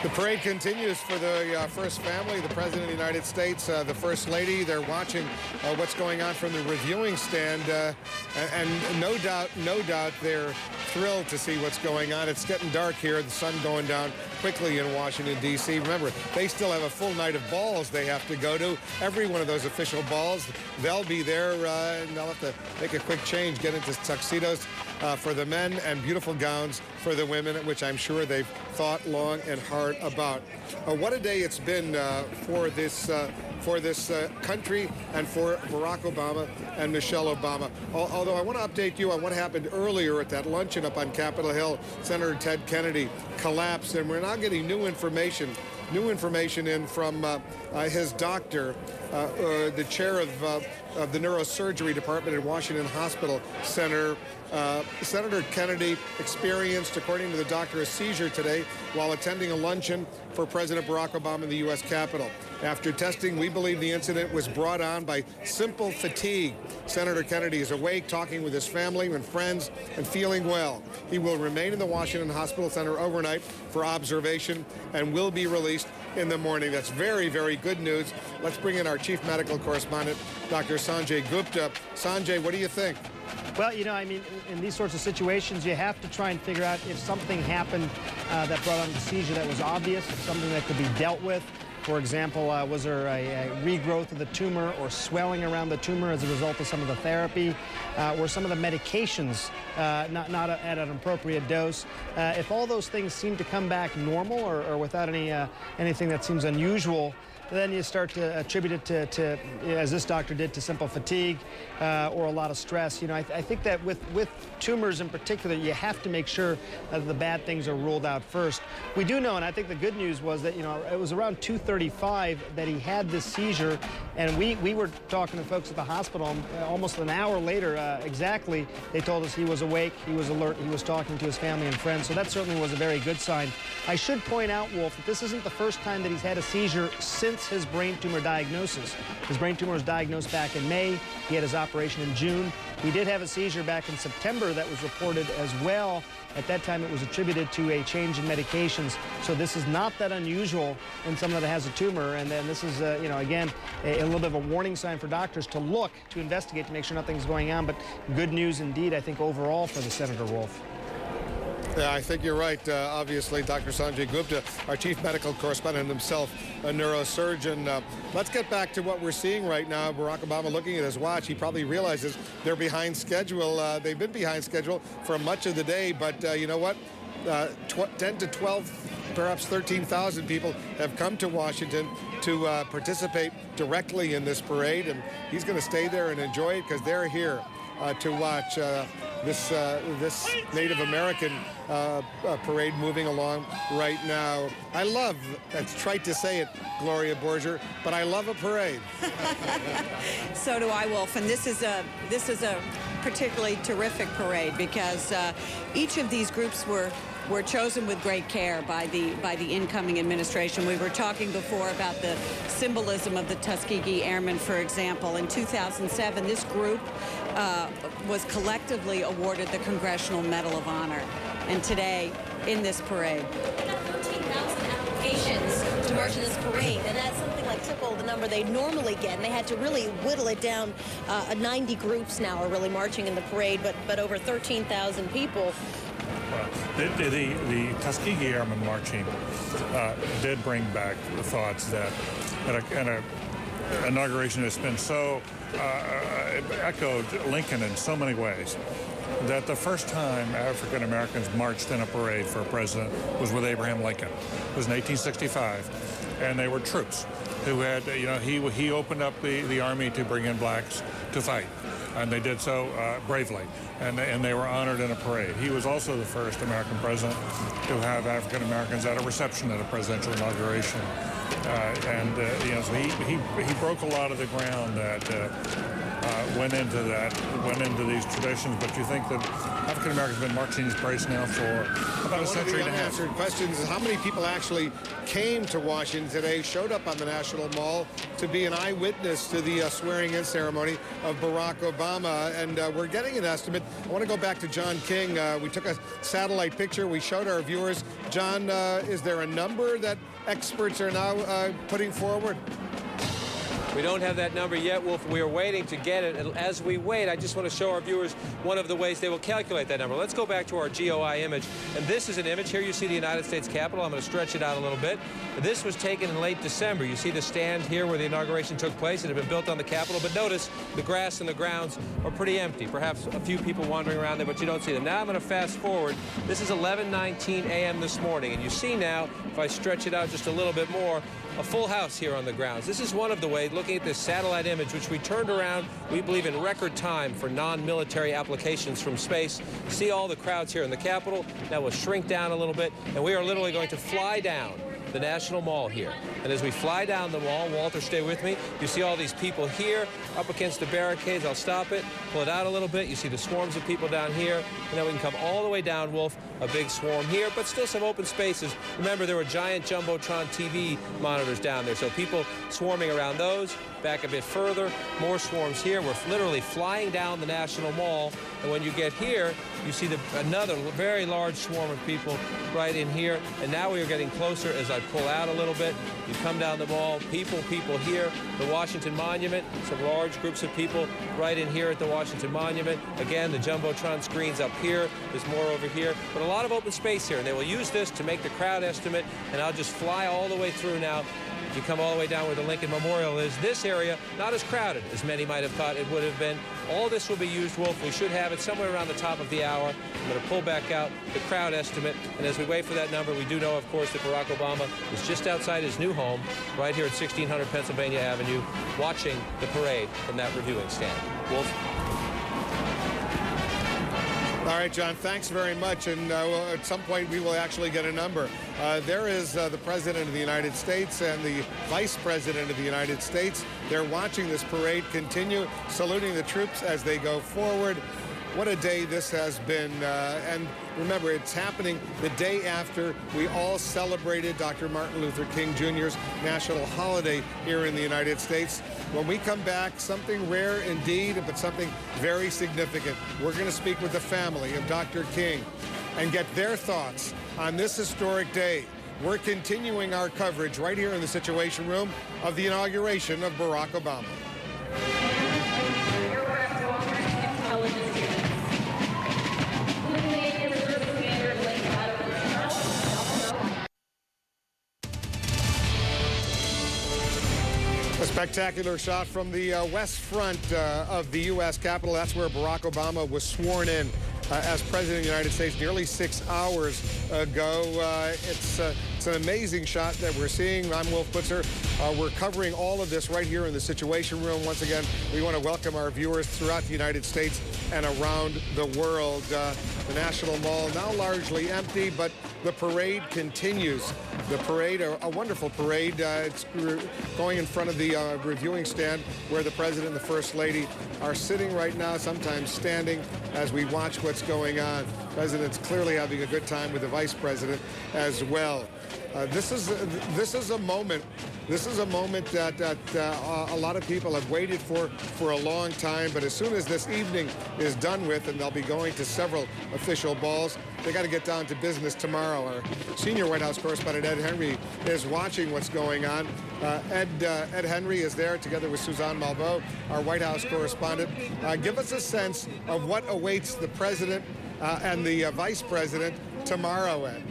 The parade continues for the First Family, the President of the United States, the First Lady. They're watching what's going on from the reviewing stand, and no doubt they're thrilled to see what's going on. It's getting dark here, the sun going down quickly in Washington, D.C. Remember, they still have a full night of balls they have to go to. Every one of those official balls, they'll be there, and they'll have to make a quick change, get into tuxedos for the men and beautiful gowns for the women, which I'm sure they've thought long and hard about. What a day it's been for this country and for Barack Obama and Michelle Obama. Although I want to update you on what happened earlier at that luncheon up on Capitol Hill. Senator Ted Kennedy collapsed, and we're now getting new information in from his doctor, the chair of the neurosurgery department at Washington Hospital Center. Senator Kennedy experienced, according to the doctor, a seizure today while attending a luncheon for President Barack Obama in the U.S. Capitol. After testing, we believe the incident was brought on by simple fatigue. Senator Kennedy is awake, talking with his family and friends, and feeling well. He will remain in the Washington Hospital Center overnight for observation and will be released in the morning. That's very, very good news. Let's bring in our chief medical correspondent, Dr. Sanjay Gupta. Sanjay, what do you think? Well, you know, I mean, in these sorts of situations, you have to try and figure out if something happened that brought on the seizure that was obvious, something that could be dealt with. For example, was there a regrowth of the tumor or swelling around the tumor as a result of some of the therapy? Were some of the medications not at an appropriate dose? If all those things seem to come back normal or without anything that seems unusual, then you start to attribute it to, as this doctor did, to simple fatigue or a lot of stress. You know, I think that with tumors in particular, you have to make sure that the bad things are ruled out first. We do know, and I think the good news was that, you know, it was around 2:35 that he had this seizure, and we were talking to folks at the hospital almost an hour later exactly. They told us he was awake, he was alert, he was talking to his family and friends, so that certainly was a very good sign. I should point out, Wolf, that this isn't the first time that he's had a seizure since his brain tumor diagnosis. His brain tumor was diagnosed back in May. He had his operation in June. He did have a seizure back in September that was reported as well. At that time, it was attributed to a change in medications. So this is not that unusual in someone that has a tumor. And then this is, you know, again, a little bit of a warning sign for doctors to look, to investigate, to make sure nothing's going on. But good news indeed, I think, overall for the Senator, Wolf. Yeah, I think you're right. Obviously, Dr. Sanjay Gupta, our chief medical correspondent himself, a neurosurgeon. Let's get back to what we're seeing right now. Barack Obama looking at his watch. He probably realizes they're behind schedule. They've been behind schedule for much of the day, but you know what? 10 to 12, perhaps 13,000 people have come to Washington to participate directly in this parade, and he's going to stay there and enjoy it because they're here to watch this Native American parade moving along right now. I love, it's trite to say it, Gloria Borger, but I love a parade. So do I, Wolf, and this is a particularly terrific parade because each of these groups were chosen with great care by the incoming administration. We were talking before about the symbolism of the Tuskegee Airmen, for example. In 2007, this group was collectively awarded the Congressional Medal of Honor. And today, in this parade, we got 13,000 applications to march in this parade, and that's something like triple the number they normally get. And they had to really whittle it down. 90 groups now are really marching in the parade, but over 13,000 people. The Tuskegee Airmen marching did bring back the thoughts that at an inauguration that's been so echoed Lincoln in so many ways, that the first time African Americans marched in a parade for a president was with Abraham Lincoln. It was in 1865, and they were troops who had, you know, he opened up the army to bring in blacks to fight, and they did so bravely, and they were honored in a parade. He was also the first American president to have African Americans at a reception at a presidential inauguration, you know, so he broke a lot of the ground that went into these traditions. But you think that African Americans have been marching these parades now for about a century and a half. One of the unanswered questions is how many people actually came to Washington today, showed up on the National Mall to be an eyewitness to the swearing-in ceremony of Barack Obama. Obama, and we're getting an estimate. I want to go back to John King. We took a satellite picture. We showed our viewers. John, is there a number that experts are now putting forward? We don't have that number yet, Wolf. We are waiting to get it. And as we wait, I just want to show our viewers one of the ways they will calculate that number. Let's go back to our GOI image. And this is an image. Here you see the United States Capitol. I'm going to stretch it out a little bit. This was taken in late December. You see the stand here where the inauguration took place. It had been built on the Capitol. But notice the grass and the grounds are pretty empty. Perhaps a few people wandering around there, but you don't see them. Now I'm going to fast forward. This is 11:19 a.m. this morning. And you see now, if I stretch it out just a little bit more, a full house here on the grounds. This is one of the ways, looking at this satellite image, which we turned around, we believe, in record time for non-military applications from space. See all the crowds here in the Capitol. Now we'll shrink down a little bit, and we are literally going to fly down the National Mall here. And as we fly down the mall, Walter, stay with me, you see all these people here up against the barricades. I'll stop it, pull it out a little bit. You see the swarms of people down here, and then we can come all the way down, Wolf, a big swarm here, but still some open spaces. Remember, there were giant Jumbotron TV monitors down there, so people swarming around those. Back a bit further, more swarms here. We're literally flying down the National Mall, and when you get here, you see another very large swarm of people right in here, and now we are getting closer as I pull out a little bit. You come down the mall, people here, the Washington Monument, some large groups of people right in here at the Washington Monument. Again, the Jumbotron screens up here, there's more over here, but a lot of open space here, and they will use this to make the crowd estimate, and I'll just fly all the way through now. You come all the way down where the Lincoln Memorial is. This area, not as crowded as many might have thought it would have been. All this will be used, Wolf. We should have it somewhere around the top of the hour. I'm going to pull back out the crowd estimate. And as we wait for that number, we do know, of course, that Barack Obama is just outside his new home, right here at 1600 Pennsylvania Avenue, watching the parade from that reviewing stand. Wolf? All right, John, thanks very much. And at some point, we will actually get a number. There is the President of the United States and the Vice President of the United States. They're watching this parade continue, saluting the troops as they go forward. What a day this has been. And remember, it's happening the day after we all celebrated Dr. Martin Luther King Jr.'s national holiday here in the United States. When we come back, something rare indeed, but something very significant. We're going to speak with the family of Dr. King and get their thoughts on this historic day. We're continuing our coverage right here in the Situation Room of the inauguration of Barack Obama. A spectacular shot from the west front of the U.S. Capitol. That's where Barack Obama was sworn in as President of the United States nearly 6 hours ago. It's an amazing shot that we're seeing. I'm Wolf Blitzer. We're covering all of this right here in the Situation Room. Once again, we want to welcome our viewers throughout the United States and around the world. The National Mall now largely empty, but the parade continues. The parade, a wonderful parade. It's going in front of the reviewing stand where the President and the First Lady are sitting right now, sometimes standing, as we watch what's going on. The President's clearly having a good time with the Vice President as well. This is a moment. This is a moment that a lot of people have waited for a long time. But as soon as this evening is done with, and they'll be going to several official balls, they got to get down to business tomorrow. Our senior White House correspondent Ed Henry is watching what's going on. Ed Henry is there together with Suzanne Malveaux, our White House correspondent. Give us a sense of what awaits the President and the Vice President tomorrow, Ed.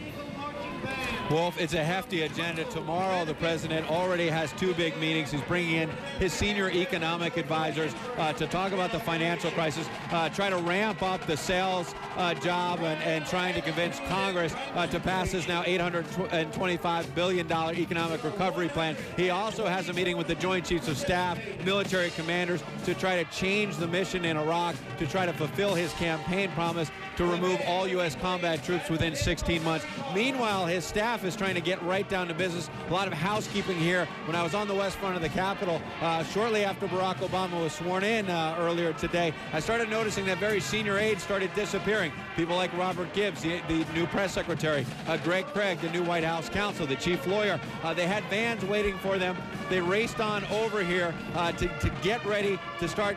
Wolf, it's a hefty agenda. Tomorrow, the president already has two big meetings. He's bringing in his senior economic advisors to talk about the financial crisis, try to ramp up the sales job, and trying to convince Congress to pass his now $825 billion economic recovery plan. He also has a meeting with the Joint Chiefs of Staff, military commanders, to try to change the mission in Iraq, to try to fulfill his campaign promise to remove all U.S. combat troops within 16 months. Meanwhile, his staff staff is trying to get right down to business. A lot of housekeeping here. When I was on the west front of the Capitol, shortly after Barack Obama was sworn in earlier today, I started noticing that very senior aides started disappearing. People like Robert Gibbs, the new press secretary, Greg Craig, the new White House counsel, the chief lawyer. They had vans waiting for them. They raced on over here to get ready to start,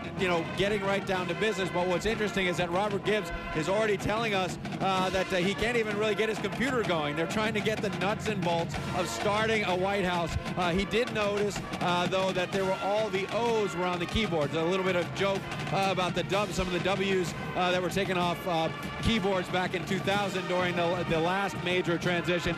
getting right down to business. But what's interesting is that Robert Gibbs is already telling us that he can't even really get his computer going. They're trying to get the nuts and bolts of starting a White House. He did notice, though, that there were all the O's were on the keyboards. A little bit of joke about the W's, some of the W's that were taken off keyboards back in 2000 during the last major transition.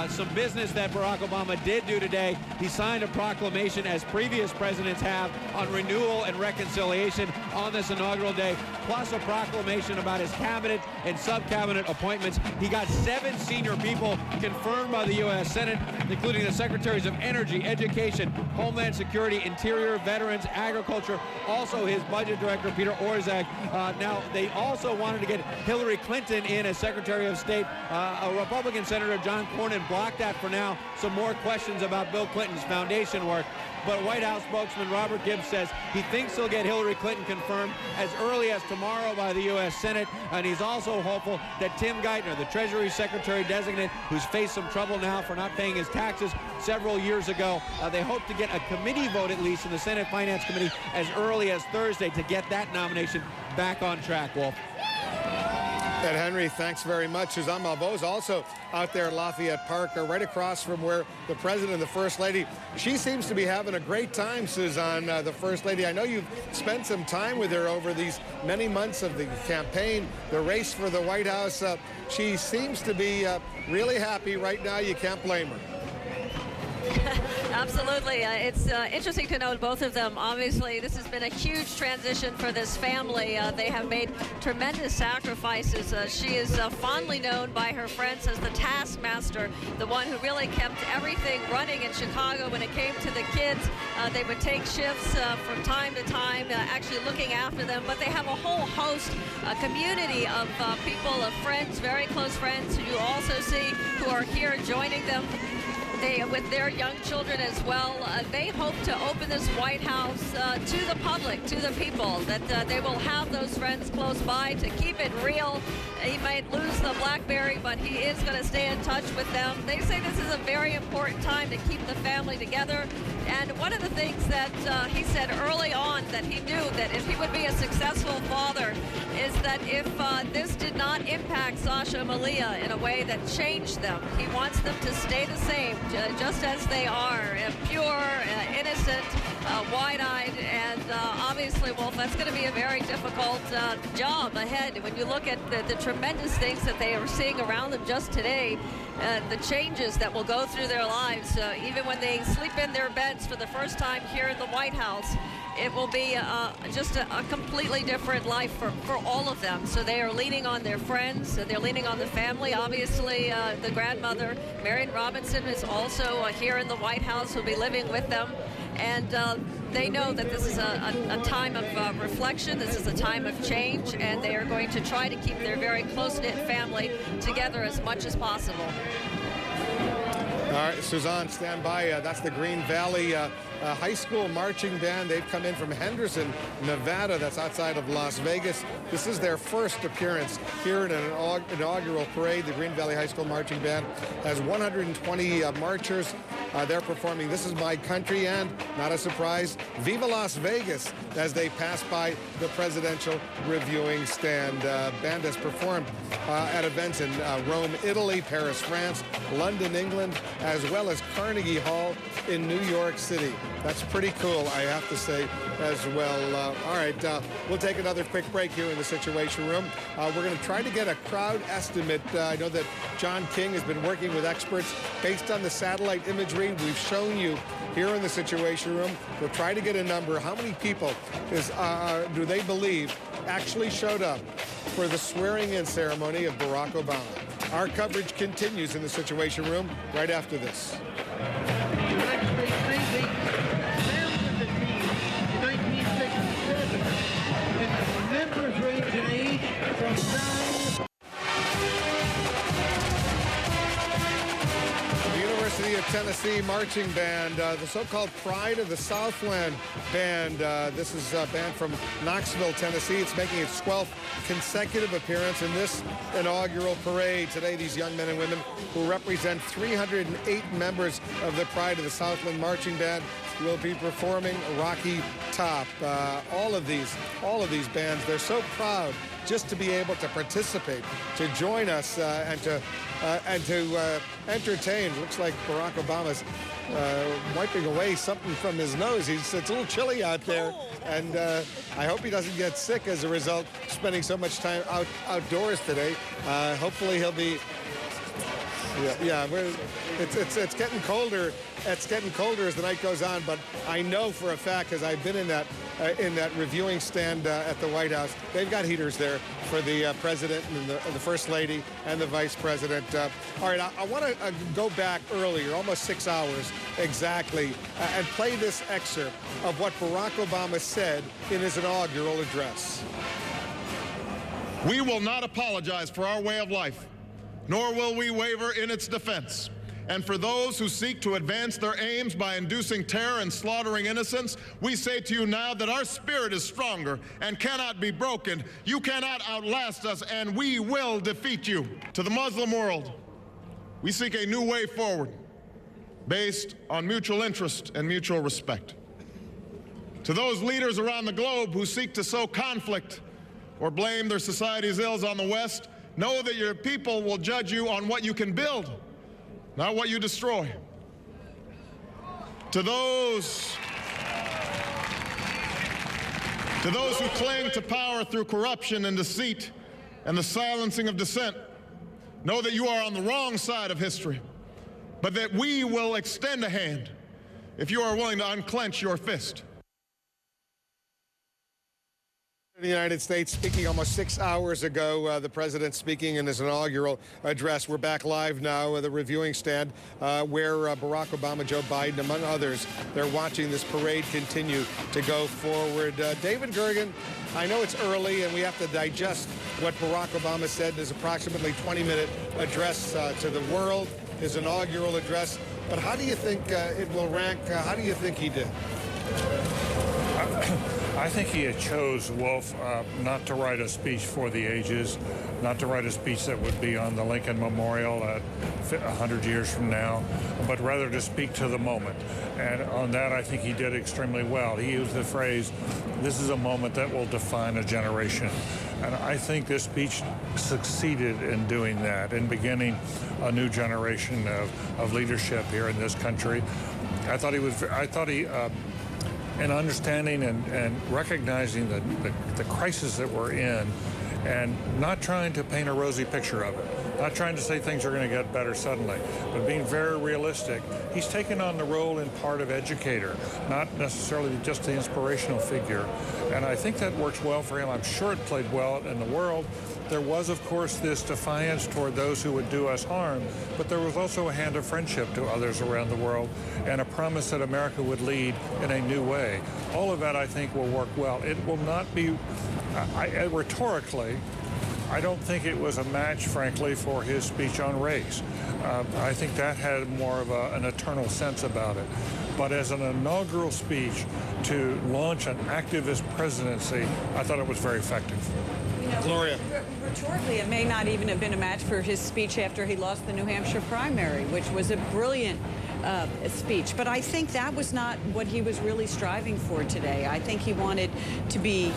Some business that Barack Obama did do today. He signed a proclamation, as previous presidents have, on renewal and reconciliation on this inaugural day, plus a proclamation about his cabinet and sub-cabinet appointments. He got 7 senior people confirmed by the U.S. Senate, including the Secretaries of Energy, Education, Homeland Security, Interior, Veterans, Agriculture, also his Budget Director, Peter Orszag. Now, they also wanted to get Hillary Clinton in as Secretary of State. A Republican Senator, John Cornyn, blocked that for now. Some more questions about Bill Clinton's foundation work. But White House spokesman Robert Gibbs says he thinks he'll get Hillary Clinton confirmed as early as tomorrow by the U.S. Senate. And he's also hopeful that Tim Geithner, the Treasury Secretary designate, who's faced some trouble now for not paying his taxes several years ago, they hope to get a committee vote, at least in the Senate Finance Committee, as early as Thursday to get that nomination back on track, Wolf. Ed Henry, thanks very much. Suzanne Malveau's also out there at Lafayette Park, right across from where the President and the First Lady. She seems to be having a great time, Suzanne, the First Lady. I know you've spent some time with her over these many months of the campaign, the race for the White House. She seems to be really happy right now. You can't blame her. Absolutely. It's interesting to note both of them. Obviously, this has been a huge transition for this family. They have made tremendous sacrifices. She is fondly known by her friends as the taskmaster, the one who really kept everything running in Chicago when it came to the kids. They would take shifts from time to time, actually looking after them. But they have a whole host, a community of people, of friends, very close friends, who you also see who are here joining them. With their young children as well. They hope to open this White House to the public, to the people, that they will have those friends close by to keep it real. He might lose the BlackBerry, but he is going to stay in touch with them. They say this is a very important time to keep the family together. And one of the things that he said early on that he knew that if he would be a successful father is that if this did not impact Sasha and Malia in a way that changed them, he wants them to stay the same, just as they are, pure, innocent, wide-eyed, and obviously, Wolf, that's going to be a very difficult job ahead. When you look at the tremendous things that they are seeing around them just today, the changes that will go through their lives, even when they sleep in their beds for the first time here in the White House, it will be just a completely different life for all of them. So they are leaning on their friends. They're leaning on the family. Obviously, the grandmother, Marion Robinson, is also here in the White House, will be living with them. And they know that this is a time of reflection. This is a time of change, and they are going to try to keep their very close-knit family together as much as possible. All right, Suzanne, stand by. That's the Green Valley High School Marching Band. They've come in from Henderson, Nevada. That's outside of Las Vegas. This is their first appearance here in an inaugural parade. The Green Valley High School Marching Band has 120 marchers. They're performing This Is My Country and, not a surprise, Viva Las Vegas as they pass by the presidential reviewing stand. Band has performed at events in Rome, Italy, Paris, France, London, England, as well as Carnegie Hall in New York City. That's pretty cool, I have to say, as well. All right, we'll take another quick break here in the Situation Room. We're going to try to get a crowd estimate. I know that John King has been working with experts based on the satellite imagery we've shown you here in the Situation Room. We'll try to get a number. How many people do they believe actually showed up for the swearing-in ceremony of Barack Obama? Our coverage continues in the Situation Room right after this. Members range in age from 9. Tennessee marching band, the so-called Pride of the Southland band. This is a band from Knoxville, Tennessee. It's making its 12th consecutive appearance in this inaugural parade. Today, these young men and women who represent 308 members of the Pride of the Southland marching band will be performing Rocky Top. All of these bands, they're so proud just to be able to participate, to join us, and to entertain. Looks like Barack Obama's wiping away something from his nose. It's a little chilly out there, and I hope he doesn't get sick as a result, spending so much time outdoors today. Hopefully he'll be. Yeah, it's getting colder. It's getting colder as the night goes on. But I know for a fact, because I've been in that reviewing stand at the White House, they've got heaters there for the president and the first lady and the vice president. All right, I want to go back earlier, almost 6 hours exactly, and play this excerpt of what Barack Obama said in his inaugural address. We will not apologize for our way of life, nor will we waver in its defense. And for those who seek to advance their aims by inducing terror and slaughtering innocents, we say to you now that our spirit is stronger and cannot be broken. You cannot outlast us, and we will defeat you. To the Muslim world, we seek a new way forward based on mutual interest and mutual respect. To those leaders around the globe who seek to sow conflict or blame their society's ills on the West, know that your people will judge you on what you can build, not what you destroy. To those who cling to power through corruption and deceit and the silencing of dissent, know that you are on the wrong side of history, but that we will extend a hand if you are willing to unclench your fist. The United States speaking almost 6 hours ago, the president speaking in his inaugural address. We're back live now at the reviewing stand where Barack Obama, Joe Biden, among others, they're watching this parade continue to go forward. David Gergen, I know it's early and we have to digest what Barack Obama said in his approximately 20-minute address to the world, his inaugural address. But how do you think it will rank? How do you think he did? I think he had chose, Wolf, not to write a speech for the ages, not to write a speech that would be on the Lincoln Memorial 100 years from now, but rather to speak to the moment. And on that, I think he did extremely well. He used the phrase, this is a moment that will define a generation. And I think this speech succeeded in doing that, in beginning a new generation of leadership here in this country. I thought he and understanding and recognizing the crisis that we're in and not trying to paint a rosy picture of it, not trying to say things are going to get better suddenly, but being very realistic. He's taken on the role in part of educator, not necessarily just the inspirational figure. And I think that works well for him. I'm sure it played well in the world. There was, of course, this defiance toward those who would do us harm, but there was also a hand of friendship to others around the world and a promise that America would lead in a new way. All of that, I think, will work well. It will not be, rhetorically, I don't think it was a match, frankly, for his speech on race. I think that had more of an eternal sense about it. But as an inaugural speech to launch an activist presidency, I thought it was very effective. You know, Gloria. Rhetorically, it may not even have been a match for his speech after he lost the New Hampshire primary, which was a brilliant speech. But I think that was not what he was really striving for today. I think he wanted to be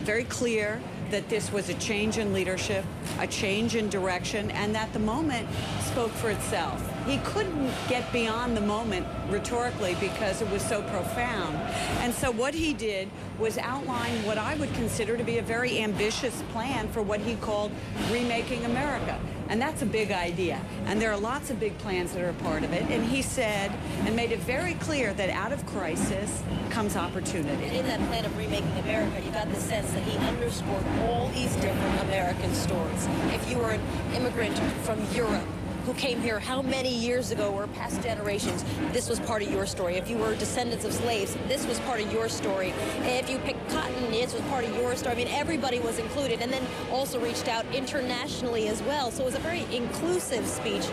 very clear that this was a change in leadership, a change in direction, and that the moment spoke for itself. He couldn't get beyond the moment rhetorically because it was so profound. And so what he did was outline what I would consider to be a very ambitious plan for what he called remaking America. And that's a big idea. And there are lots of big plans that are a part of it. And he said and made it very clear that out of crisis comes opportunity. And in that plan of remaking America, you got the sense that he underscored all these different American stories. If you were an immigrant from Europe, who came here how many years ago or past generations, this was part of your story. If you were descendants of slaves, this was part of your story. If you picked cotton, this was part of your story. I mean, everybody was included, and then also reached out internationally as well. So it was a very inclusive speech.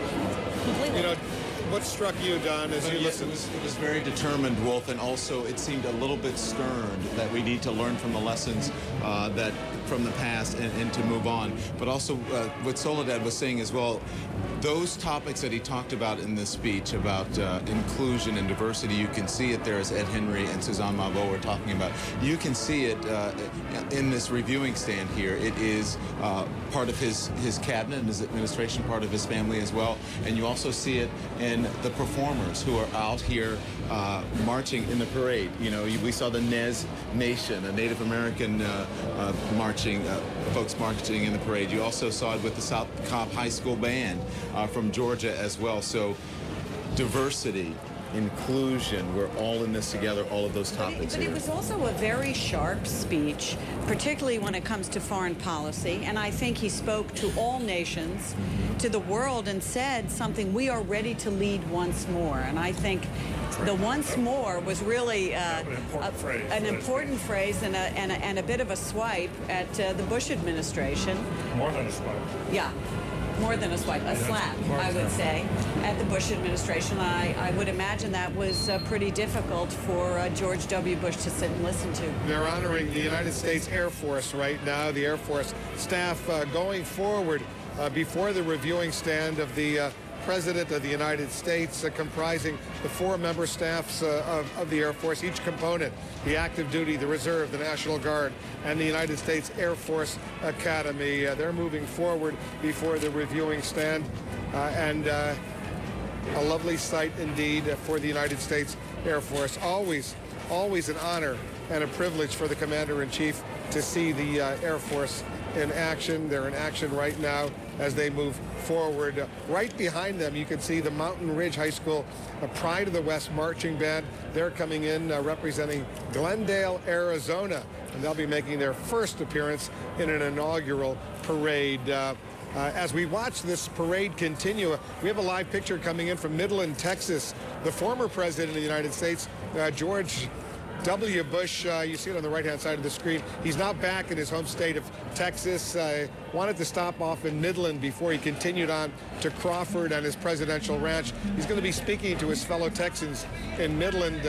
Completely. You know, What struck you, Don, as you listened? It was very determined, Wolf, and also it seemed a little bit stern that we need to learn from the lessons that from the past and to move on. But also what Soledad was saying as well, those topics that he talked about in this speech about inclusion and diversity, you can see it there as Ed Henry and Suzanne Mabo were talking about. You can see it in this reviewing stand here. It is part of his cabinet and his administration, part of his family as well. And you also see it in the performers who are out here marching in the parade. You know, we saw the Nez Nation, a Native American folks marching in the parade. You also saw it with the South Cobb High School Band from Georgia as well. So diversity, inclusion, we're all in this together, all of those topics But here. it was also a very sharp speech, particularly when it comes to foreign policy, and I think he spoke to all nations, to the world, and said something, we are ready to lead once more. And I think the once more was really an important phrase and a bit of a swipe at the Bush administration. More than a swipe. Yeah. More than a swipe, a slap, I would say, at the Bush administration. I would imagine that was pretty difficult for George W. Bush to sit and listen to. They're honoring the United States Air Force right now, the Air Force staff going forward before the reviewing stand of the President of the United States, comprising the 4 member staffs of the Air Force, each component, the active duty, the reserve, the National Guard, and the United States Air Force Academy. They're moving forward before the reviewing stand, and a lovely sight indeed for the United States Air Force. Always an honor and a privilege for the Commander-in-Chief to see the Air Force in action. They're in action right now as they move forward. Right behind them, you can see the Mountain Ridge High School Pride of the West Marching Band. They're coming in representing Glendale, Arizona, and they'll be making their first appearance in an inaugural parade. As we watch this parade continue, we have a live picture coming in from Midland, Texas. The former President of the United States, George W. Bush, you see it on the right-hand side of the screen. He's now back in his home state of Texas. Wanted to stop off in Midland before he continued on to Crawford and his presidential ranch. He's going to be speaking to his fellow Texans in Midland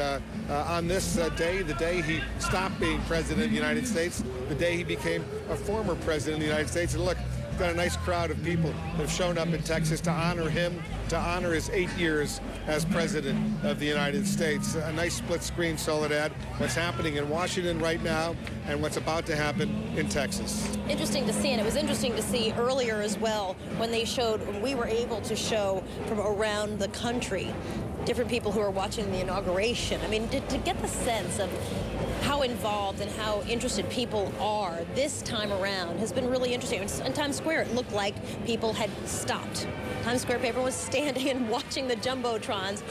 on this day, the day he stopped being president of the United States, the day he became a former president of the United States. And look, got a nice crowd of people that have shown up in Texas to honor him, to honor his 8 years as president of the United States. A nice split screen, Soledad, what's happening in Washington right now and what's about to happen in Texas. Interesting to see, and it was interesting to see earlier as well when we were able to show from around the country different people who are watching the inauguration. I mean, to get the sense of how involved and how interested people are this time around has been really interesting. In Times Square, it looked like people had stopped. Times Square paper was standing and watching the jumbotrons,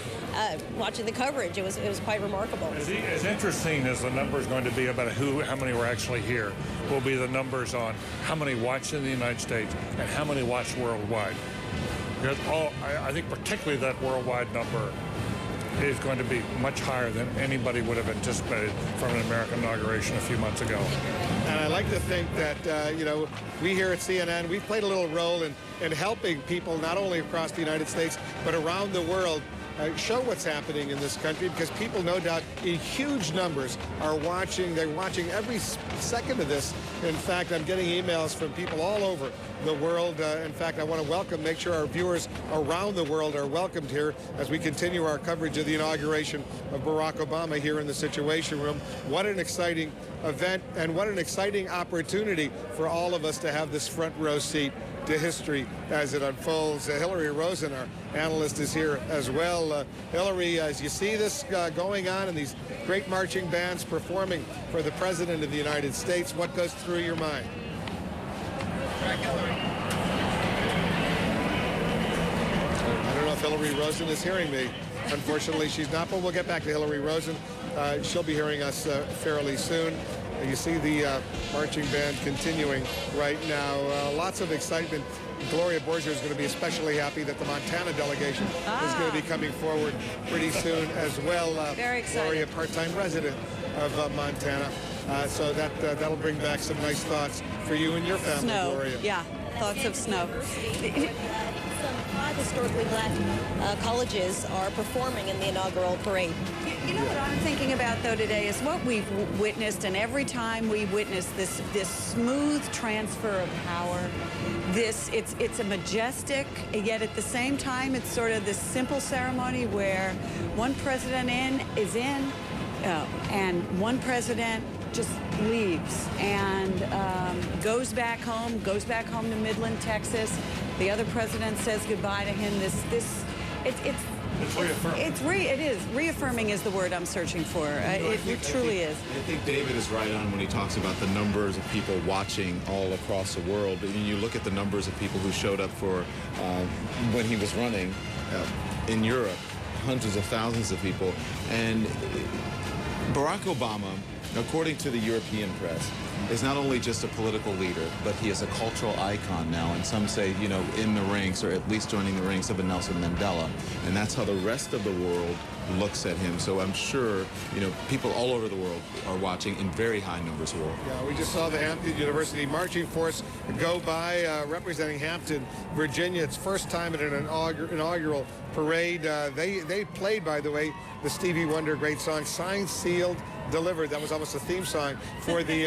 watching the coverage. It was quite remarkable. As interesting as the number is going to be about how many were actually here, will be the numbers on how many watched in the United States and how many watched worldwide. Because I think particularly that worldwide number is going to be much higher than anybody would have anticipated from an American inauguration a few months ago. And I like to think that, we here at CNN, we've played a little role in helping people not only across the United States, but around the world show what's happening in this country, because people, no doubt, in huge numbers are watching. They're watching every second of this. In fact, I'm getting emails from people all over the world. In fact, I want to make sure our viewers around the world are welcomed here as we continue our coverage of the inauguration of Barack Obama here in the Situation Room. What an exciting event, and what an exciting opportunity for all of us to have this front row seat to history as it unfolds. Hillary Rosen, our analyst, is here as well. Hillary, as you see this going on and these great marching bands performing for the President of the United States, what goes through your mind? I don't know if Hillary Rosen is hearing me. Unfortunately, she's not, but we'll get back to Hillary Rosen. She'll be hearing us fairly soon. You see the marching band continuing right now. Lots of excitement. Gloria Borger is going to be especially happy that the Montana delegation is going to be coming forward pretty soon as well. Very excited. Gloria, part-time resident of Montana. So that'll bring back some nice thoughts for you and your family, Snow. Gloria. Yeah, thoughts of snow. Some projects historically black colleges are performing in the inaugural parade. You know what I'm thinking about, though, today is what we've witnessed, and every time we witness this smooth transfer of power, it's a majestic, yet at the same time, it's sort of this simple ceremony where one president is in, and one president just leaves and goes back home to Midland, Texas. The other president says goodbye to him. It's reaffirming. It is. Reaffirming is the word I'm searching for. It truly is. I think David is right on when he talks about the numbers of people watching all across the world. But when you look at the numbers of people who showed up for when he was running in Europe, hundreds of thousands of people. And Barack Obama, according to the European press, is not only just a political leader, but he is a cultural icon now. And some say, you know, in the ranks, or at least joining the ranks of a Nelson Mandela. And that's how the rest of the world looks at him. So I'm sure, you know, people all over the world are watching in very high numbers. Yeah, we just saw the Hampton University marching force go by, representing Hampton, Virginia. It's first time at an inaugural parade. They played, by the way, the Stevie Wonder great song, Signed, Sealed, Delivered. That was almost a theme song for the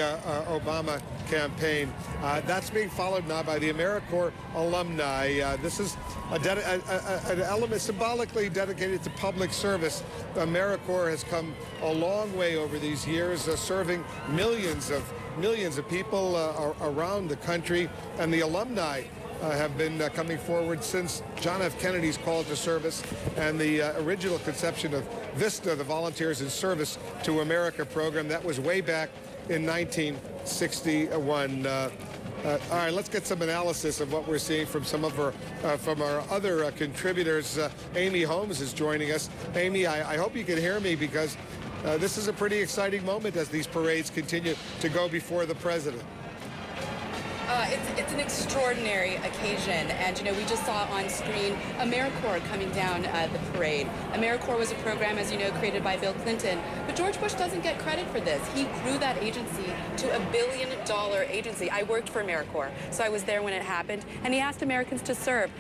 Obama campaign. That's being followed now by the AmeriCorps alumni. This is an element symbolically dedicated to public service. AmeriCorps has come a long way over these years, serving millions of people around the country, and the alumni have been coming forward since John F. Kennedy's call to service and the original conception of VISTA, the Volunteers in Service to America program. That was way back in 1961. All right, let's get some analysis of what we're seeing from some of our other contributors. Amy Holmes is joining us. Amy, I hope you can hear me, because this is a pretty exciting moment as these parades continue to go before the president. It's an extraordinary occasion, and you know, we just saw on screen AmeriCorps coming down the parade. AmeriCorps was a program, as you know, created by Bill Clinton, but George Bush doesn't get credit for this. He grew that agency to $1 billion agency. I worked for AmeriCorps, so I was there when it happened, and he asked Americans to serve.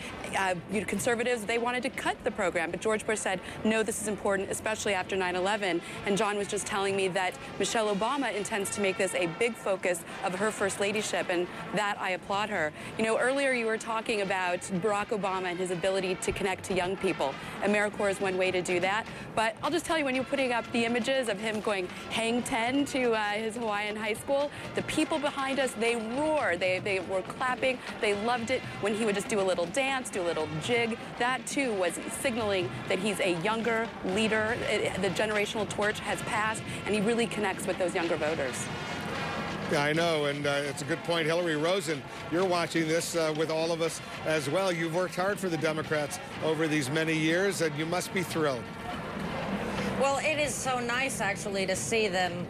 Conservatives, they wanted to cut the program, but George Bush said, no, this is important, especially after 9/11. And John was just telling me that Michelle Obama intends to make this a big focus of her first ladyship, and that I applaud her. You know, earlier you were talking about Barack Obama and his ability to connect to young people. AmeriCorps is one way to do that, but I'll just tell you, when you're putting up the images of him going hang 10 to his Hawaiian high school, the people behind us, they roared. They were clapping. They loved it when he would just do a little dance, do a little jig. That too was signaling that he's a younger leader. The generational torch has passed, and he really connects with those younger voters. Yeah, I know, and it's a good point. Hillary Rosen, you're watching this with all of us as well. You've worked hard for the Democrats over these many years, and you must be thrilled. Well, it is so nice, actually, to see them,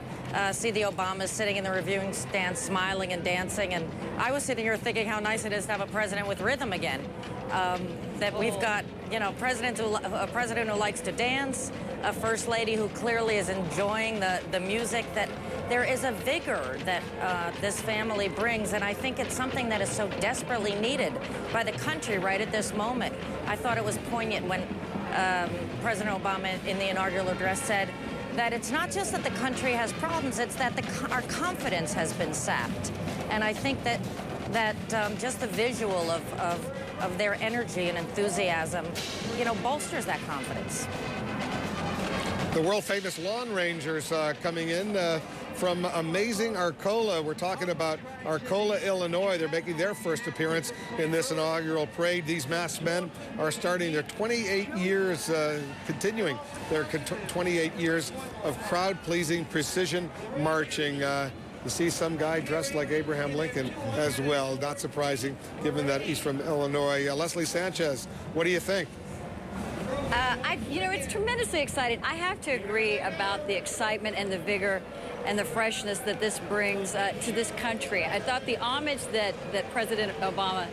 see the Obamas sitting in the reviewing stand, smiling and dancing. And I was sitting here thinking how nice it is to have a president with rhythm again. That we've got, you know, a president who likes to dance, a first lady who clearly is enjoying the music, that there is a vigor that this family brings, and I think it's something that is so desperately needed by the country right at this moment. I thought it was poignant when President Obama in the inaugural address said that it's not just that the country has problems, it's that our confidence has been sapped. And I think that just the visual of their energy and enthusiasm, you know, bolsters that confidence. The world-famous Lawn Rangers coming in from amazing Arcola. We're talking about Arcola, Illinois. They're making their first appearance in this inaugural parade. These masked men are starting their 28 years, continuing their 28 years of crowd-pleasing precision marching. You see some guy dressed like Abraham Lincoln as well. Not surprising, given that he's from Illinois. Leslie Sanchez, what do you think? You know, it's tremendously exciting. I have to agree about the excitement and the vigor and the freshness that this brings to this country. I thought the homage that President Obama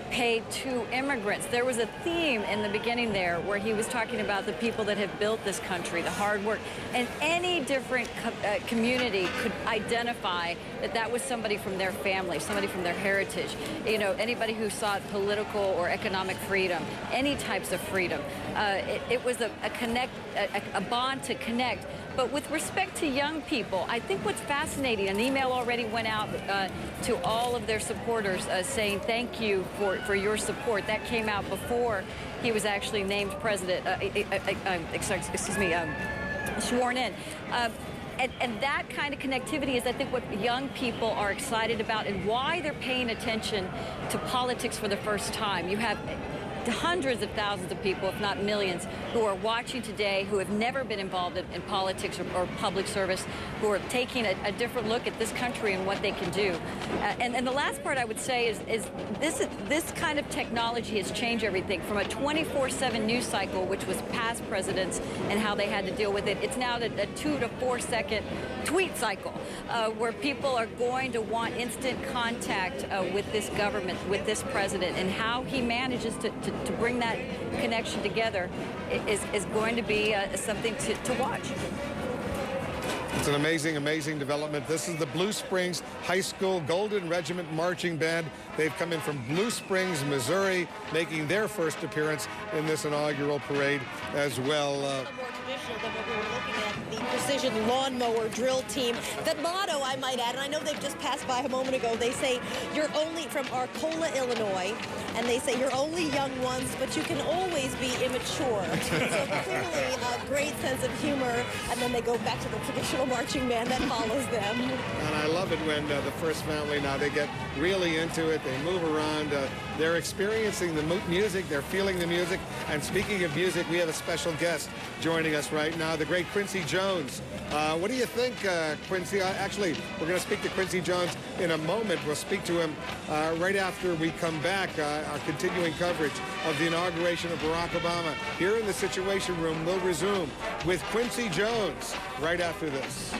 paid to immigrants. There was a theme in the beginning there where he was talking about the people that have built this country, the hard work, and any different community could identify that that was somebody from their family, somebody from their heritage. You know, anybody who sought political or economic freedom, any types of freedom. It was a bond to connect. But with respect to young people, I think what's fascinating, an email already went out to all of their supporters saying thank you for your support. That came out before he was actually named president, sworn in. And that kind of connectivity is, I think, what young people are excited about and why they're paying attention to politics for the first time. You have hundreds of thousands of people, if not millions, who are watching today, who have never been involved in politics or public service, who are taking a different look at this country and what they can do. And the last part I would say is this kind of technology has changed everything from a 24/7 news cycle, which was past presidents and how they had to deal with it. It's now a 2 to 4 second tweet cycle where people are going to want instant contact with this government, with this president, and how he manages to bring that connection together is going to be something to watch. It's an amazing, amazing development. This is the Blue Springs High School Golden Regiment Marching Band. They've come in from Blue Springs, Missouri, making their first appearance in this inaugural parade as well. More traditional than what we were looking at, the precision lawnmower drill team. The motto, I might add, and I know they've just passed by a moment ago, they say, you're only from Arcola, Illinois, and they say you're only young once, but you can always be immature. So clearly a great sense of humor, and then they go back to the traditional marching band that follows them. And I love it when the First Family now, they get really into it. They move around. They're experiencing the music. They're feeling the music. And speaking of music, we have a special guest joining us right now, the great Quincy Jones. What do you think, Quincy? Actually, we're going to speak to Quincy Jones in a moment. We'll speak to him right after we come back. Our continuing coverage of the inauguration of Barack Obama here in the Situation Room will resume with Quincy Jones right after this.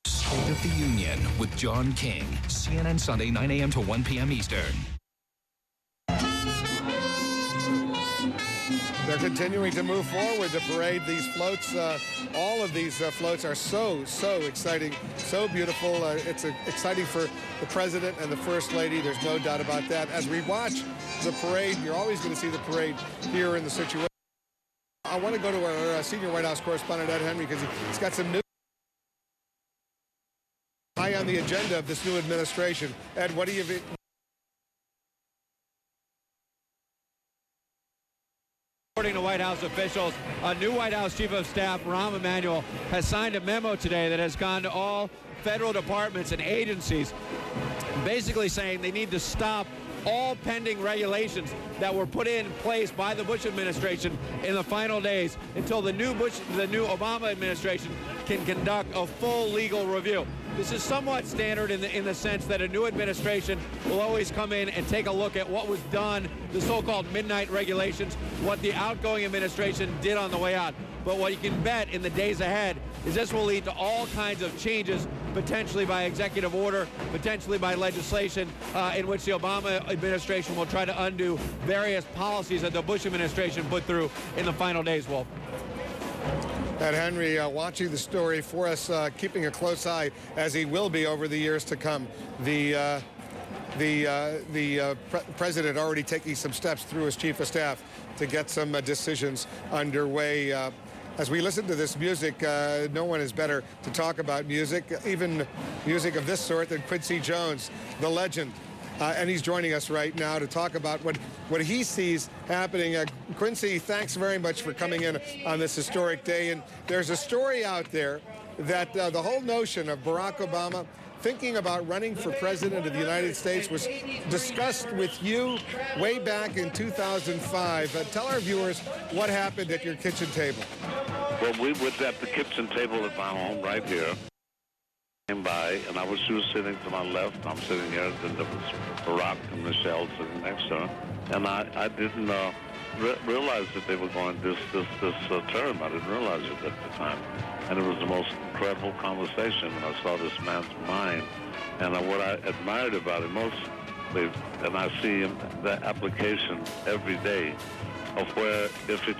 State of the Union with John King, CNN Sunday, 9 a.m. to 1 p.m. Eastern. They're continuing to move forward, the parade. These floats, all of these floats are so exciting, so beautiful. It's exciting for the president and the first lady. There's no doubt about that. As we watch the parade, you're always going to see the parade here in the Situation. I want to go to our senior White House correspondent, Ed Henry, because he's got some news high on the agenda of this new administration. Ed, what do you... According to White House officials, a new White House Chief of Staff, Rahm Emanuel, has signed a memo today that has gone to all federal departments and agencies, basically saying they need to stop all pending regulations that were put in place by the Bush administration in the final days until the new Obama administration can conduct a full legal review. This is somewhat standard in the sense that a new administration will always come in and take a look at what was done, the so-called midnight regulations, what the outgoing administration did on the way out. But what you can bet in the days ahead is this will lead to all kinds of changes, potentially by executive order, potentially by legislation, in which the Obama administration will try to undo various policies that the Bush administration put through in the final days, Wolf. Ed Henry watching the story for us, keeping a close eye, as he will be over the years to come. The president already taking some steps through his chief of staff to get some decisions underway. As we listen to this music, no one is better to talk about music, even music of this sort, than Quincy Jones, the legend. And he's joining us right now to talk about what he sees happening. Quincy, thanks very much for coming in on this historic day. And there's a story out there that the whole notion of Barack Obama thinking about running for president of the United States was discussed with you way back in 2005. Tell our viewers what happened at your kitchen table. Well, we were at the kitchen table at my home right here. Came by, and she was sitting to my left. I'm sitting here, and there was Barack and Michelle sitting next to her. And I didn't realize that they were going this term. I didn't realize it at the time. And it was the most incredible conversation when I saw this man's mind. And what I admired about him mostly, and I see him, the application every day of where if he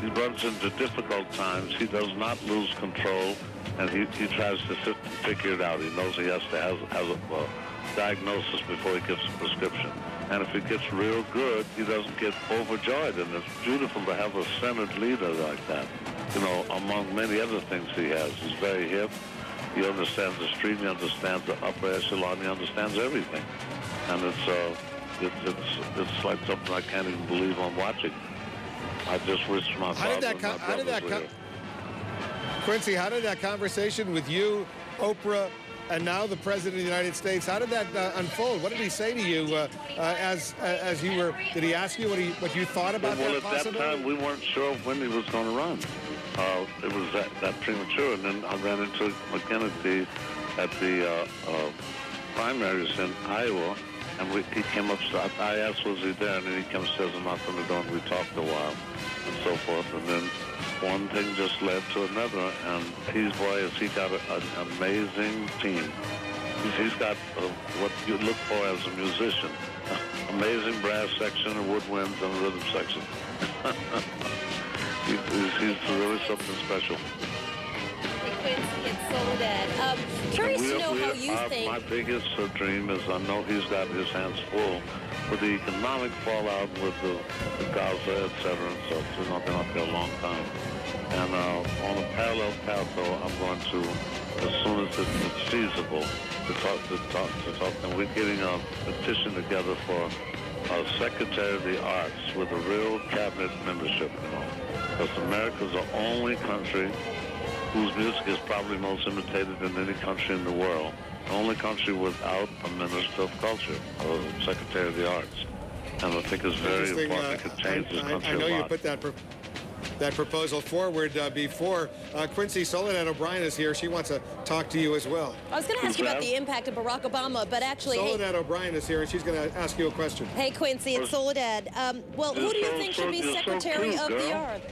runs into difficult times, he does not lose control, and he tries to figure it out. He knows he has to have a diagnosis before he gets a prescription. And if it gets real good, he doesn't get overjoyed. And it's beautiful to have a Senate leader like that, you know, among many other things he has. He's very hip. He understands the street. He understands the upper echelon. He understands everything. And it's like something I can't even believe I'm watching. I just wish my father was here. Quincy, how did that conversation with you, Oprah, and now the President of the United States, how did that unfold? What did he say to you as you were, did he ask you what you thought about that possibility? At that time, we weren't sure when he was going to run. It was that premature, and then I ran into McKennedy at the primaries in Iowa, and he came up, I asked, was he there, and then he came and says, I'm not going to go, and we talked a while, and so forth, and then one thing just led to another, and he got an amazing team. He's got what you look for as a musician. Amazing brass section, and woodwinds, and rhythm section. He's really something special. Quincy and Soledad. Curious to know how you think. My biggest dream is I know he's got his hands full with the economic fallout with the Gaza, et cetera, and so he's not been up there a long time. And on a parallel path, though, I'm going to, as soon as it's feasible, to talk. And we're getting a petition together for a Secretary of the Arts with a real cabinet membership, you know. Because America's the only country whose music is probably most imitated in any country in the world. The only country without a Minister of Culture, or Secretary of the Arts. And I think it's very important. It could change this country a lot. I know you put that proposal forward before. Quincy, Soledad O'Brien is here. She wants to talk to you as well. I was going to ask you about the impact of Barack Obama, but actually... Soledad O'Brien is here, and she's going to ask you a question. Hey, Quincy and Soledad. Well, who do you think should be Secretary of the Arts?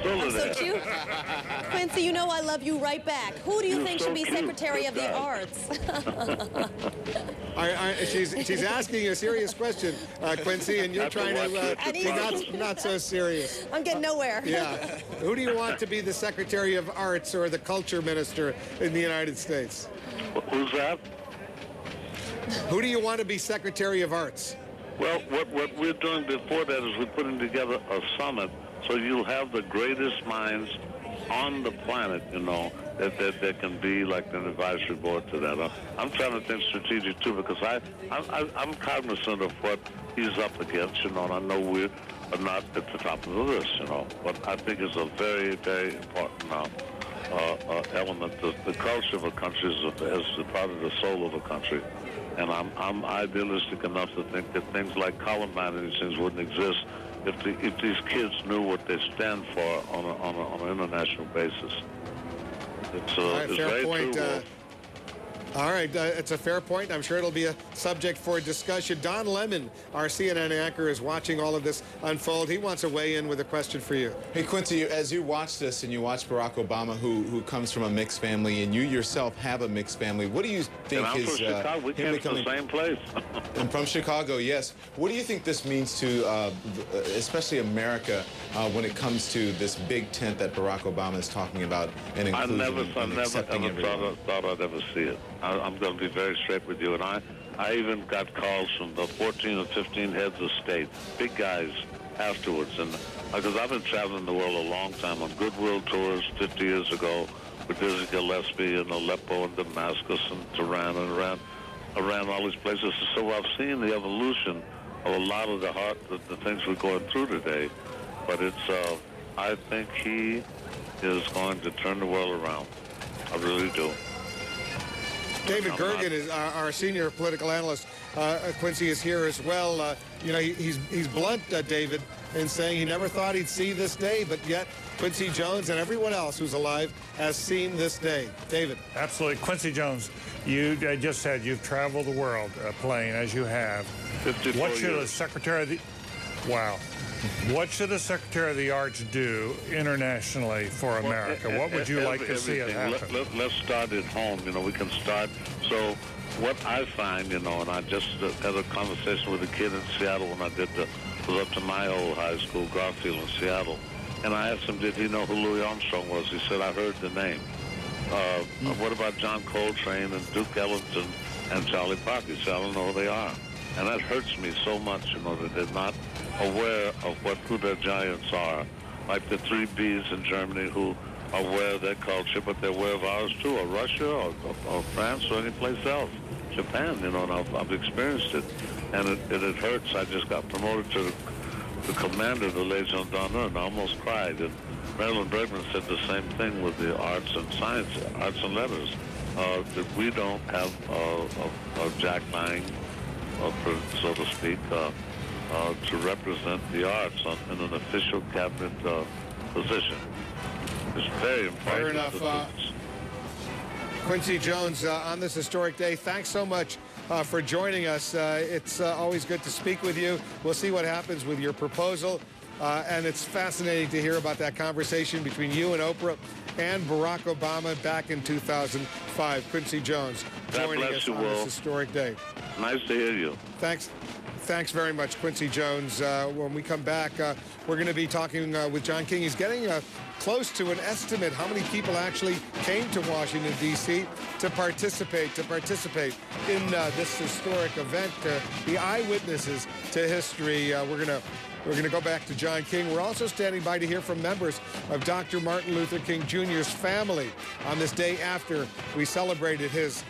I'm so cute. Quincy, you know I love you right back. Who do you think should be Secretary of the Arts? She's asking a serious question, Quincy, and you're trying to be not so serious. I'm getting nowhere. Yeah. Who do you want to be the Secretary of Arts or the Culture Minister in the United States? Who's that? Who do you want to be Secretary of Arts? Well, what we're doing before that is we're putting together a summit so you'll have the greatest minds on the planet, you know, that can be like an advisory board to that. I'm trying to think strategic, too, because I'm cognizant of what he's up against, you know, and I know we're not at the top of the list, you know, but I think it's a very, very important element. The culture of a country is part of the soul of a country. And I'm idealistic enough to think that things like Columbine and these things wouldn't exist if these kids knew what they stand for on an international basis. It's very true. All right, it's a fair point. I'm sure it'll be a subject for discussion. Don Lemon, our CNN anchor, is watching all of this unfold. He wants to weigh in with a question for you. Hey, Quincy, as you watch this and you watch Barack Obama, who comes from a mixed family, and you yourself have a mixed family, what do you think I'm from Chicago. We came from the same place. I'm from Chicago, yes. What do you think this means to, especially America, when it comes to this big tent that Barack Obama is talking about and inclusion and accepting everyone? thought I'd ever see it. I'm going to be very straight with you, and I even got calls from the 14 or 15 heads of state, big guys, afterwards, and because I've been traveling the world a long time on goodwill tours 50 years ago with Dizzy Gillespie and Aleppo and Damascus and Tehran and around all these places. So I've seen the evolution of a lot of the things we're going through today, but it's I think he is going to turn the world around. I really do. David Gergen is our senior political analyst. Quincy is here as well. You know, he's blunt, David, in saying he never thought he'd see this day, but yet Quincy Jones and everyone else who's alive has seen this day. David. Absolutely. Quincy Jones, you just said you've traveled the world playing as you have. 54 what should years. a Secretary of the... Wow. What should the Secretary of the Arts do internationally for America? What would you like to see it happen? Let's start at home. You know, we can start. So what I find, you know, and I just had a conversation with a kid in Seattle when I was up to my old high school, Garfield in Seattle, and I asked him, did he know who Louis Armstrong was? He said, I heard the name. What about John Coltrane and Duke Ellington and Charlie Parker? He said, I don't know who they are. And that hurts me so much, you know, that they're not aware of who their giants are. Like the 3 Bs in Germany who are aware of their culture, but they're aware of ours too, or Russia, or France, or any place else. Japan, you know, and I've experienced it. And it hurts. I just got promoted to the commander of the Legion d'Honneur, and I almost cried. And Marilyn Bergman said the same thing with the arts and science, arts and letters, that we don't have a Jack Lang, so to speak, to represent the arts in an official cabinet position. It's very important. Fair enough. Quincy Jones, on this historic day, thanks so much for joining us. It's always good to speak with you. We'll see what happens with your proposal. And it's fascinating to hear about that conversation between you and Oprah and Barack Obama back in 2005. Quincy Jones joining us on this historic day. Nice to hear you. Thanks very much, Quincy Jones. When we come back, we're going to be talking with John King. He's getting close to an estimate how many people actually came to Washington, D.C. to participate in this historic event, the eyewitnesses to history. We're going to go back to John King. We're also standing by to hear from members of Dr. Martin Luther King Jr.'s family on this day after we celebrated his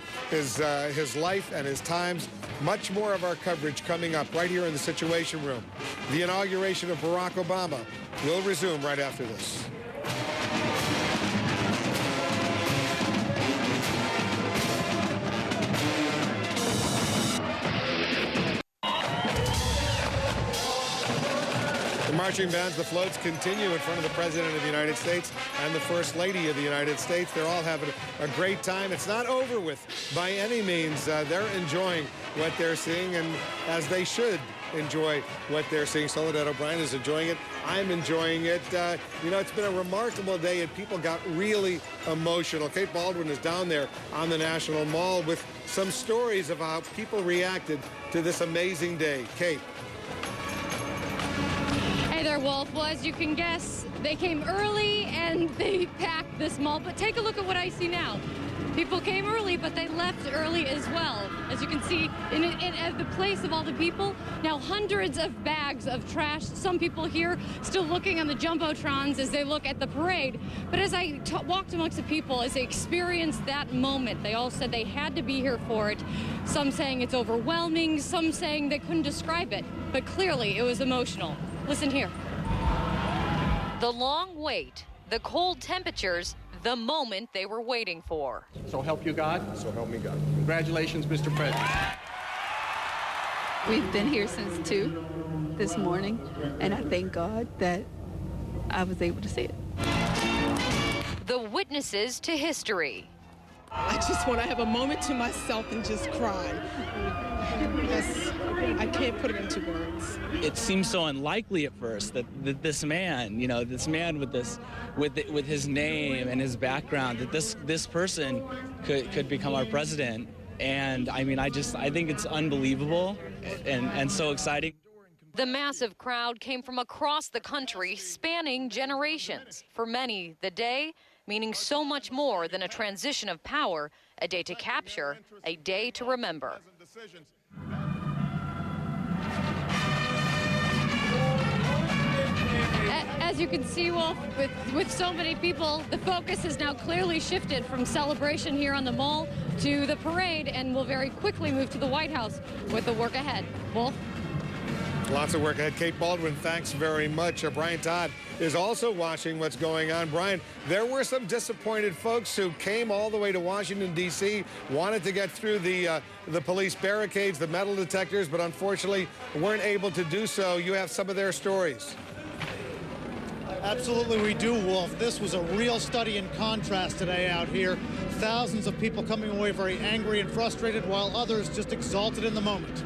life and his times. Much more of our coverage coming up right here in the Situation Room. The inauguration of Barack Obama will resume right after this. Marching bands, the floats continue in front of the President of the United States and the First Lady of the United States. They're all having a great time. It's not over with by any means. They're enjoying what they're seeing, and as they should enjoy what they're seeing. Soledad O'Brien is enjoying it. I'm enjoying it. You know, it's been a remarkable day, and people got really emotional. Kate Baldwin is down there on the National Mall with some stories of how people reacted to this amazing day. Kate. Hey there, Wolf. Well, as you can guess, they came early and they packed this mall. But take a look at what I see now. People came early, but they left early as well. As you can see, at the place of all the people, now hundreds of bags of trash. Some people here still looking on the Jumbotrons as they look at the parade. But as I walked amongst the people, as they experienced that moment, they all said they had to be here for it. Some saying it's overwhelming, some saying they couldn't describe it. But clearly, it was emotional. Listen here. The long wait, the cold temperatures, the moment they were waiting for. So help you God. So help me God. Congratulations, Mr. President. We've been here since 2 this morning, and I thank God that I was able to see it. The witnesses to history. I just want to have a moment to myself and just cry. I can't put it into words. It seems so unlikely at first that this man, you know, this man with his name and his background, that this person could become our president. And I mean, I think it's unbelievable and so exciting. The massive crowd came from across the country, spanning generations. For many, the day meaning so much more than a transition of power, a day to capture, a day to remember. As you can see, Wolf, with so many people, the focus has now clearly shifted from celebration here on the Mall to the parade, and will very quickly move to the White House with the work ahead. Wolf? Lots of work ahead. Kate Baldwin, thanks very much. Brian Todd is also watching what's going on. Brian, there were some disappointed folks who came all the way to Washington, D.C., wanted to get through the police barricades, the metal detectors, but unfortunately weren't able to do so. You have some of their stories. Absolutely we do, Wolf. This was a real study in contrast today out here. Thousands of people coming away very angry and frustrated, while others just exalted in the moment.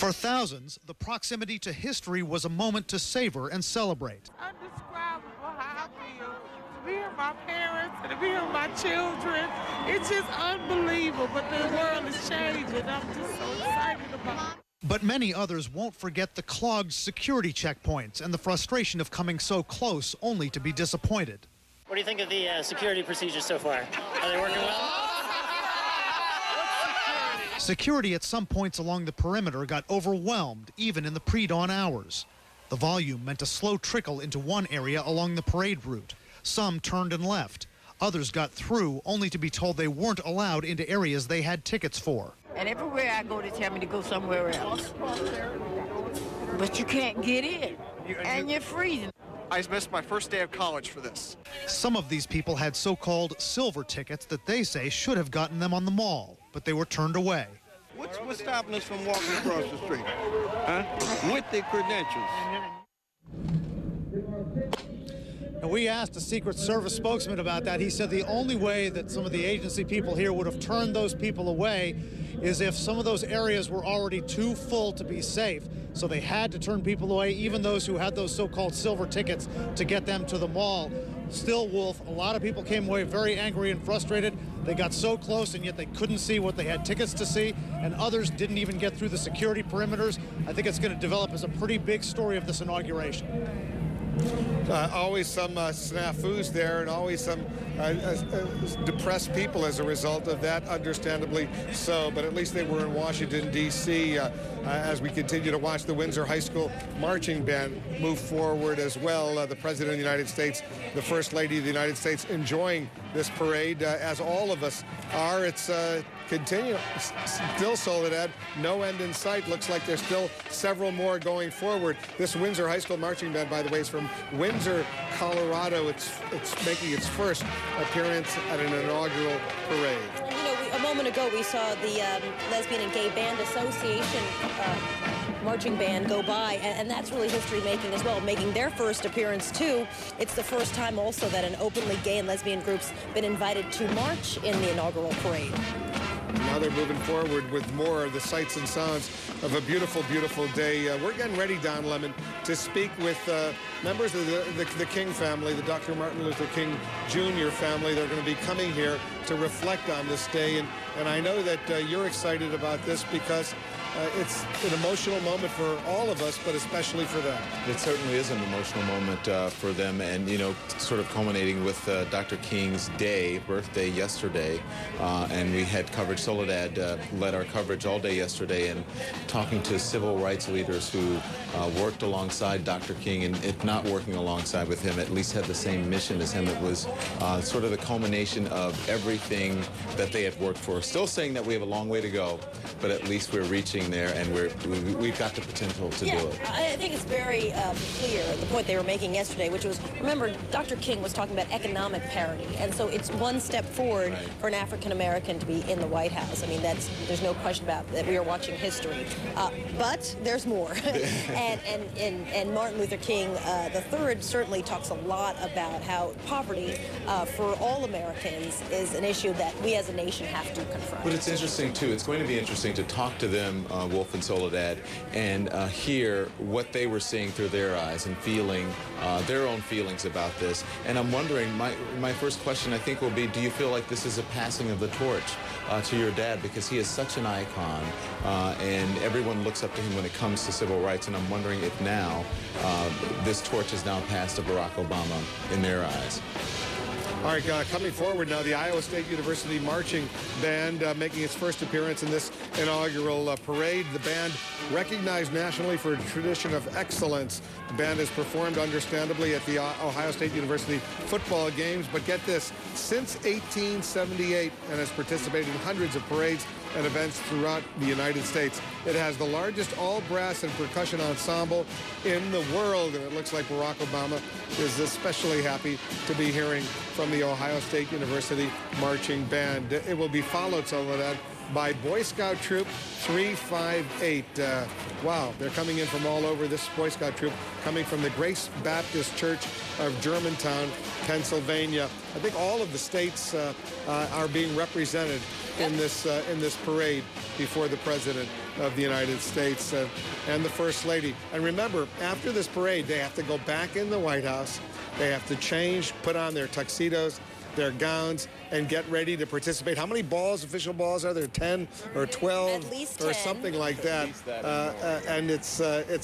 For thousands, the proximity to history was a moment to savor and celebrate. Undescribable how I feel to be with my parents and to be with my children. It's just unbelievable, but the world is changing. I'm just so excited about it. But many others won't forget the clogged security checkpoints and the frustration of coming so close only to be disappointed. What do you think of the security procedures so far? Are they working well? Security at some points along the perimeter got overwhelmed, even in the pre-dawn hours. The volume meant a slow trickle into one area along the parade route. Some turned and left. Others got through, only to be told they weren't allowed into areas they had tickets for. And everywhere I go, they tell me to go somewhere else. But you can't get in, and you're freezing. I missed my first day of college for this. Some of these people had so-called silver tickets that they say should have gotten them on the mall, but they were turned away. What's stopping us from walking across the street? Huh? With the credentials. And we asked a Secret Service spokesman about that. He said the only way that some of the agency people here would have turned those people away is if some of those areas were already too full to be safe. So they had to turn people away, even those who had those so-called silver tickets, to get them to the mall. Still, Wolf, a lot of people came away very angry and frustrated. They got so close, and yet they couldn't see what they had tickets to see, and others didn't even get through the security perimeters. I think it's going to develop as a pretty big story of this inauguration. Always some snafus there, and always some depressed people as a result of that, understandably so. But at least they were in Washington, D.C. As we continue to watch the Windsor High School marching band move forward as well. The President of the United States, the First Lady of the United States, enjoying this parade, as all of us are. It's continue. Still, Soledad, no end in sight. Looks like there's still several more going forward. This Windsor High School marching band, by the way, is from Windsor, Colorado. It's making its first appearance at an inaugural parade. You know, a moment ago we saw the Lesbian and Gay Band Association marching band go by, and that's really history-making as well, making their first appearance, too. It's the first time also that an openly gay and lesbian group's been invited to march in the inaugural parade. Now they're moving forward with more of the sights and sounds of a beautiful, beautiful day. We're getting ready, Don Lemon, to speak with members of the King family, the Dr. Martin Luther King Jr. family. They're going to be coming here to reflect on this day. And I know that you're excited about this because it's an emotional moment for all of us, but especially for them. It certainly is an emotional moment for them, and, you know, sort of culminating with Dr. King's birthday yesterday, and we had coverage. Soledad led our coverage all day yesterday, and talking to civil rights leaders who worked alongside Dr. King, and if not working alongside with him, at least had the same mission as him. It was sort of the culmination of everything that they had worked for. Still saying that we have a long way to go, but at least we're reaching there, and we've got the potential to do it. I think it's very clear, the point they were making yesterday, which was, remember, Dr. King was talking about economic parity, and so it's one step forward for an African American to be in the White House. I mean, there's no question about that. We are watching history, but there's more. and Martin Luther King III certainly talks a lot about how poverty for all Americans is an issue that we as a nation have to confront. But it's interesting, too. It's going to be interesting to talk to them, Wolf and Soledad, and hear what they were seeing through their eyes and feeling their own feelings about this. And I'm wondering, my first question, I think, will be, do you feel like this is a passing of the torch to your dad? Because he is such an icon, and everyone looks up to him when it comes to civil rights. And I'm wondering if now this torch is now passed to Barack Obama in their eyes. All right, coming forward now, the Iowa State University Marching Band making its first appearance in this inaugural parade. The band recognized nationally for a tradition of excellence. The band has performed, understandably, at the Ohio State University football games, but get this, since 1878, and has participated in hundreds of parades and events throughout the United States. It has the largest all-brass and percussion ensemble in the world, and it looks like Barack Obama is especially happy to be hearing from the Ohio State University Marching Band. It will be followed, Soledad, by Boy Scout Troop 358. Wow, they're coming in from all over. This Boy Scout troop coming from the Grace Baptist Church of Germantown, Pennsylvania. I think all of the states are being represented in this parade before the President of the United States and the First Lady. And remember, after this parade, they have to go back in the White House. They have to change, put on their tuxedos, their gowns, and get ready to participate. How many balls, official balls, are there? 10 or 12? At least or 10. something like that. And it's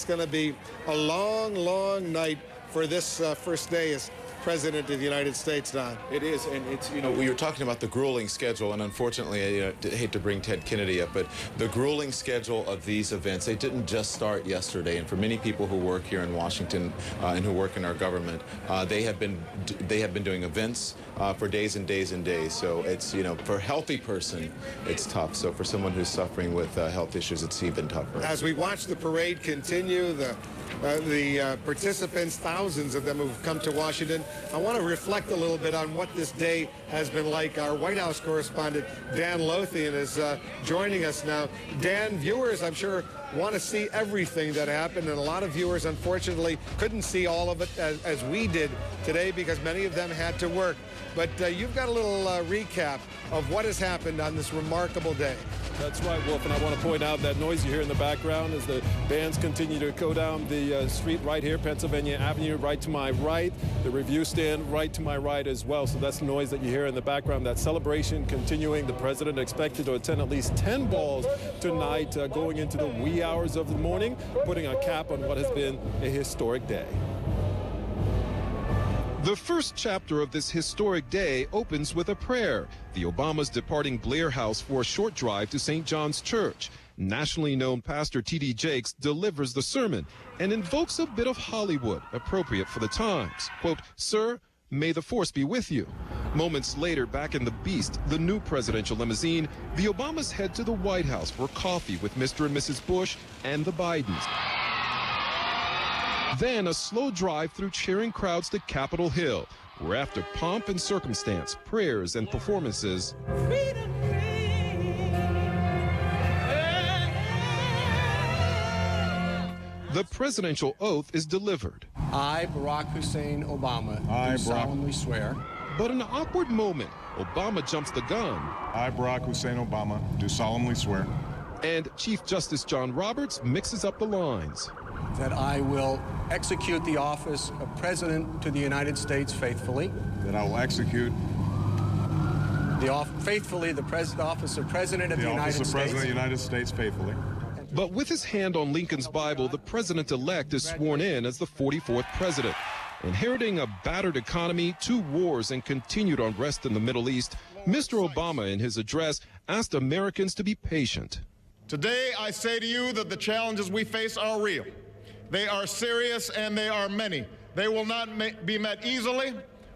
going to be a long, long night for this first day as President of the United States, Don. It is, and it's, you know, we were talking about the grueling schedule, and unfortunately, I hate to bring Ted Kennedy up, but the grueling schedule of these events, they didn't just start yesterday, and for many people who work here in Washington and who work in our government, they have been doing events for days and days and days. So it's, you know, for a healthy person, it's tough. So for someone who's suffering with health issues, it's even tougher. As we watch the parade continue, the participants, thousands of them who've come to Washington, I want to reflect a little bit on what this day has been like. Our White House correspondent, Dan Lothian, is joining us now. Dan, viewers, I'm sure, want to see everything that happened, and a lot of viewers, unfortunately, couldn't see all of it as we did today because many of them had to work. But you've got a little recap of what has happened on this remarkable day. That's right, Wolf, and I want to point out that noise you hear in the background as the bands continue to go down the street right here, Pennsylvania Avenue, right to my right, the review stand right to my right as well. So that's the noise that you hear in the background. That celebration continuing. The president expected to attend at least 10 balls tonight, going into the wee hours of the morning, putting a cap on what has been a historic day. The first chapter of this historic day opens with a prayer. The Obamas departing Blair House for a short drive to St. John's Church. Nationally known pastor T.D. Jakes delivers the sermon and invokes a bit of Hollywood, appropriate for the times. Quote, "Sir, may the force be with you." Moments later, back in the Beast, the new presidential limousine, the Obamas head to the White House for coffee with Mr. and Mrs. Bush and the Bidens. Then a slow drive through cheering crowds to Capitol Hill, where after pomp and circumstance, prayers and performances, the presidential oath is delivered. I, Barack Hussein Obama, do solemnly swear. But in an awkward moment, Obama jumps the gun. I, Barack Hussein Obama, do solemnly swear. And Chief Justice John Roberts mixes up the lines. That I will execute the office of President to the United States faithfully. That I will execute faithfully the office of President of the United States. The office of President of the United States faithfully. But with his hand on Lincoln's Bible, the president-elect is sworn in as the 44th president. Inheriting a battered economy, 2 wars, and continued unrest in the Middle East, Mr. Obama, in his address, asked Americans to be patient. Today, I say to you that the challenges we face are real. They are serious and they are many. They will not be met easily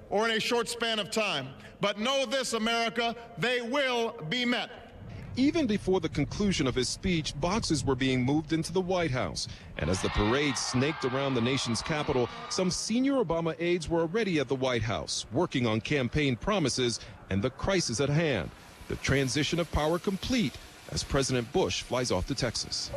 or in a short span of time. But know this, America, they will be met. Even before the conclusion of his speech, boxes were being moved into the White House. And as the parade snaked around the nation's capital, some senior Obama aides were already at the White House, working on campaign promises and the crisis at hand. The transition of power complete as President Bush flies off to Texas.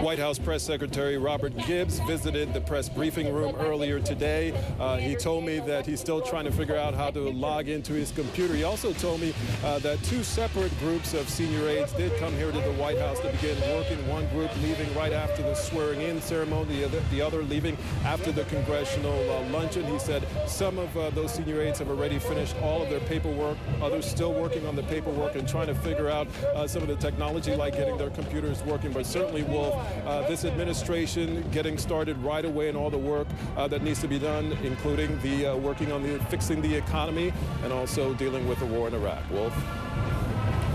White House Press Secretary Robert Gibbs visited the press briefing room earlier today. He told me that he's still trying to figure out how to log into his computer. He also told me that 2 separate groups of senior aides did come here to the White House to begin working. One group leaving right after the swearing-in ceremony, the other leaving after the congressional luncheon. He said some of those senior aides have already finished all of their paperwork, others still working on the paperwork and trying to figure out some of the technology like getting their computers working. But certainly, Wolf, this administration getting started right away in all the work that needs to be done, including the working on fixing the economy and also dealing with the war in Iraq. Wolf.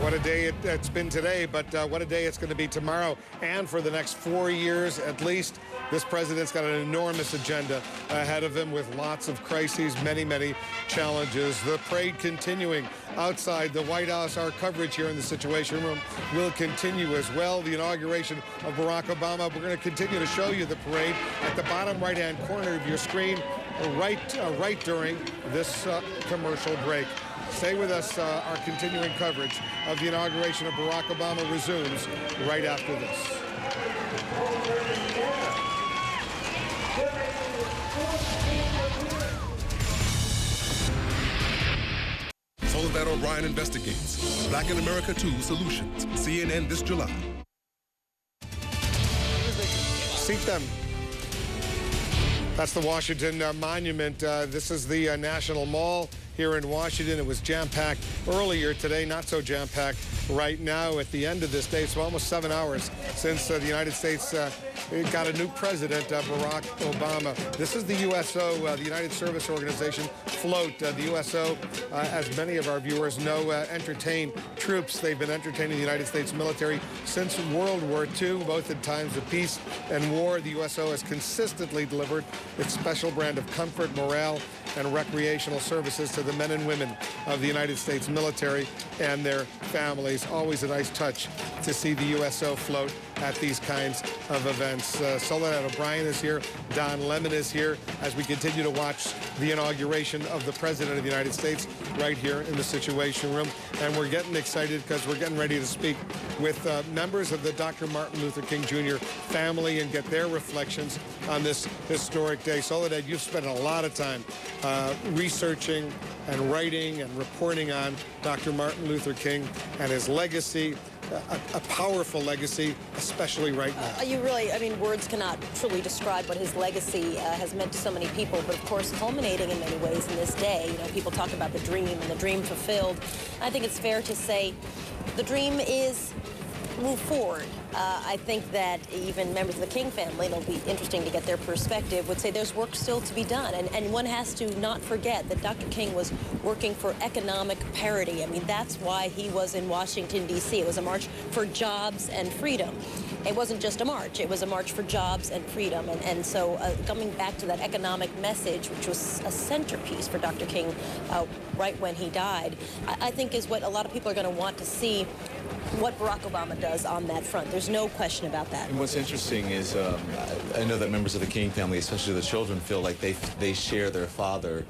What a day it's been today, but what a day it's going to be tomorrow and for the next 4 years at least. This president's got an enormous agenda ahead of him with lots of crises, many, many challenges. The parade continuing outside the White House. Our coverage here in the Situation Room will continue as well. The inauguration of Barack Obama. We're going to continue to show you the parade at the bottom right-hand corner of your screen. right during this commercial break. Stay with us. Our continuing coverage of the inauguration of Barack Obama resumes right after this. Soledad O'Brien investigates. Black in America 2 Solutions. CNN this July. Seat them. That's the Washington Monument. This is the National Mall here in Washington. It was jam-packed earlier today, not so jam-packed right now at the end of this day. It's almost 7 hours since the United States got a new president, Barack Obama. This is the USO, the United Service Organization float. The USO, as many of our viewers know, entertain troops. They've been entertaining the United States military since World War II, both in times of peace and war. The USO has consistently delivered its special brand of comfort, morale, and recreational services to the men and women of the United States military and their families. Always a nice touch to see the USO float at these kinds of events. Soledad O'Brien is here. Don Lemon is here as we continue to watch the inauguration of the President of the United States right here in the Situation Room. And we're getting excited because we're getting ready to speak with members of the Dr. Martin Luther King Jr. family and get their reflections on this historic day. Soledad, you've spent a lot of time researching and writing and reporting on Dr. Martin Luther King and his legacy. A powerful legacy, especially right now. You really, I mean, words cannot truly describe what his legacy has meant to so many people, but of course culminating in many ways in this day. You know, people talk about the dream and the dream fulfilled. I think it's fair to say the dream is move forward. I think that even members of the King family, and it'll be interesting to get their perspective, would say there's work still to be done. And one has to not forget that Dr. King was working for economic parity. I mean, that's why he was in Washington, D.C. It was a march for jobs and freedom. It wasn't just a march. It was a march for jobs and freedom. And so coming back to that economic message, which was a centerpiece for Dr. King right when he died, I think is what a lot of people are going to want to see what Barack Obama does on that front. There's no question about that. And what's interesting is I know that members of the King family, especially the children, feel like they share their father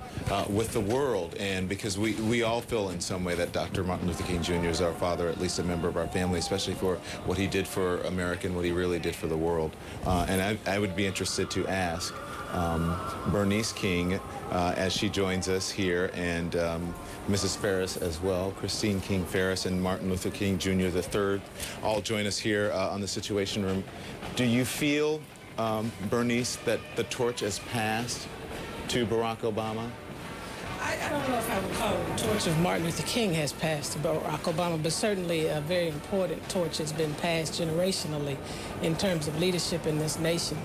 with the world. And because we all feel in some way that Dr. Martin Luther King Jr. is our father, at least a member of our family, especially for what he did for America and what he really did for the world. And I would be interested to ask Bernice King, as she joins us here, and Mrs. Ferris as well, Christine King Ferris and Martin Luther King Jr. III, all join us here on the Situation Room. Do you feel, Bernice, that the torch has passed to Barack Obama? I don't know if I would call it the torch of Martin Luther King has passed to Barack Obama, but certainly a very important torch has been passed generationally in terms of leadership in this nation.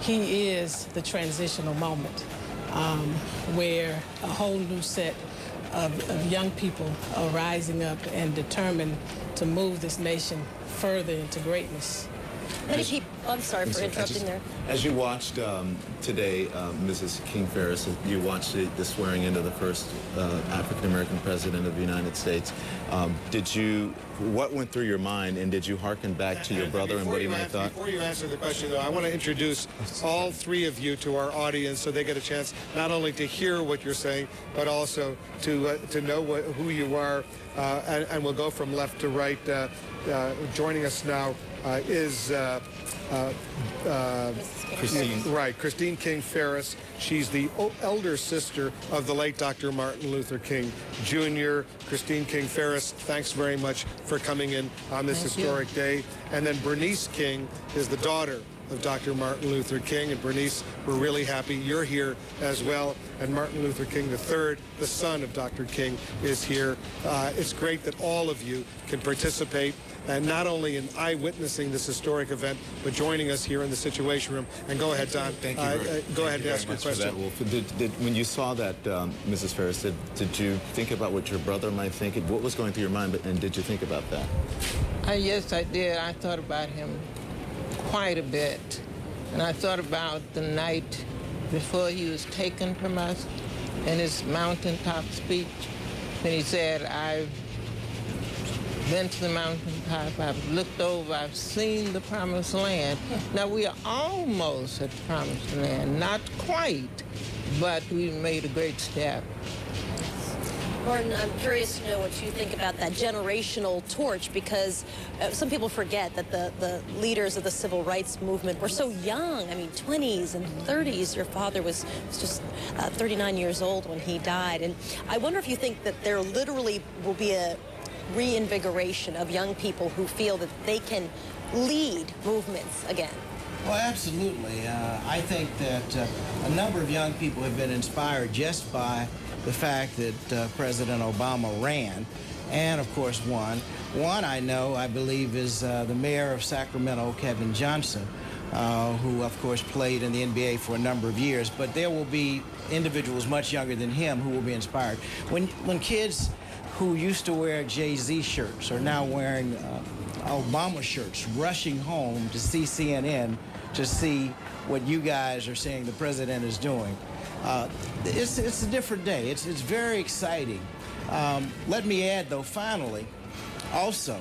He is the transitional moment where a whole new set of young people are rising up and determined to move this nation further into greatness. Many people, I'm sorry for interrupting there. As you watched today, Mrs. King Ferris, you watched the swearing in of the first African-American president of the United States. What went through your mind, and did you hearken back to your brother and what he might have thought? Before you answer the question, though, I want to introduce all three of you to our audience so they get a chance not only to hear what you're saying, but also to know who you are, and we'll go from left to right. Joining us now is Christine King Ferris. She's the elder sister of the late Dr. Martin Luther King Jr. Christine King Ferris, thanks very much for coming in on this historic day. And then Bernice King is the daughter of Dr. Martin Luther King. And Bernice, we're really happy you're here as well. And Martin Luther King III, the son of Dr. King, is here. It's great that all of you can participate, and not only in eyewitnessing this historic event, but joining us here in the Situation Room. And go ahead, Don. Thank you. Go ahead and ask your question. When you saw that, Mrs. Ferris, did you think about what your brother might think? What was going through your mind, and did you think about that? Yes, I did. I thought about him quite a bit. And I thought about the night before he was taken from us in his mountaintop speech. And he said, I've been to the mountaintop, I've looked over, I've seen the promised land. Now we are almost at the promised land, not quite, but we made a great step. Martin, I'm curious to know what you think about that generational torch, because some people forget that the leaders of the civil rights movement were so young. I mean, 20s and 30s. Your father was just 39 years old when he died. And I wonder if you think that there literally will be a reinvigoration of young people who feel that they can lead movements again. Well, absolutely. I think that a number of young people have been inspired just by the fact that President Obama ran, and of course won. One I know, I believe, is the mayor of Sacramento, Kevin Johnson, who of course played in the NBA for a number of years, but there will be individuals much younger than him who will be inspired. When kids who used to wear Jay-Z shirts are now wearing Obama shirts, rushing home to see CNN to see what you guys are saying the president is doing. It's a different day. It's very exciting. Let me add, though, finally, also,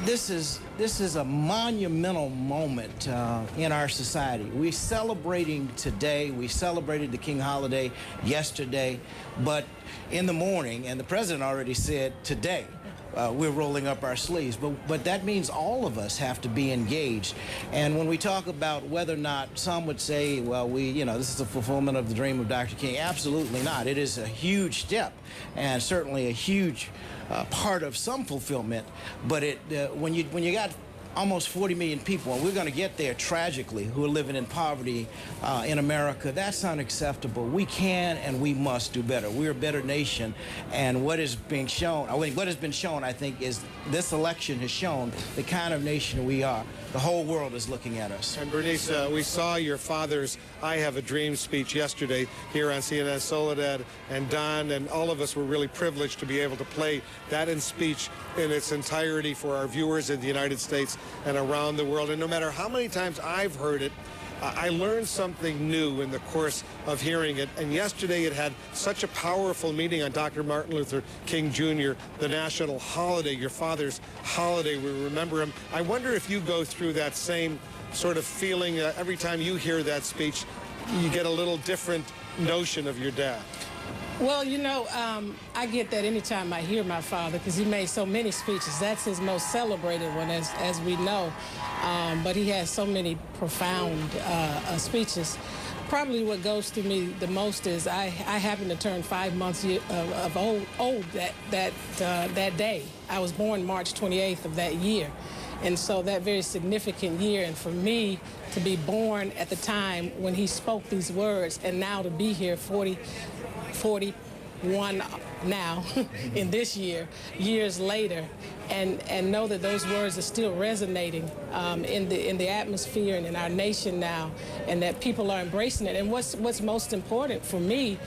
this is a monumental moment in our society. We're celebrating today. We celebrated the King holiday yesterday, but in the morning, and the president already said today, we're rolling up our sleeves, but that means all of us have to be engaged. And when we talk about whether or not some would say, well, this is a fulfillment of the dream of Dr. King, absolutely not. It is a huge step and certainly a huge part of some fulfillment. But when you got almost 40 million people, and we're going to get there tragically, who are living in poverty in America, that's unacceptable. We can and we must do better. We're a better nation, and what is being shown, what has been shown, I think, is this election has shown the kind of nation we are. The whole world is looking at us. And Bernice, we saw your father's I Have a Dream speech yesterday here on CNN. Soledad and Don and all of us were really privileged to be able to play that speech in its entirety for our viewers in the United States and around the world. And no matter how many times I've heard it, I learned something new in the course of hearing it. And yesterday it had such a powerful meaning on Dr. Martin Luther King Jr., the national holiday, your father's holiday. We remember him. I wonder if you go through that same sort of feeling every time you hear that speech, you get a little different notion of your dad. Well, I get that anytime I hear my father, because he made so many speeches. That's his most celebrated one, as we know. But he has so many profound speeches. Probably what goes through me the most is I happened to turn 5 months of old that day. I was born March 28th of that year. And so that very significant year, and for me to be born at the time when he spoke these words, and now to be here 41 now in this year, years later, and know that those words are still resonating in the atmosphere and in our nation now, and that people are embracing it. And what's most important for me,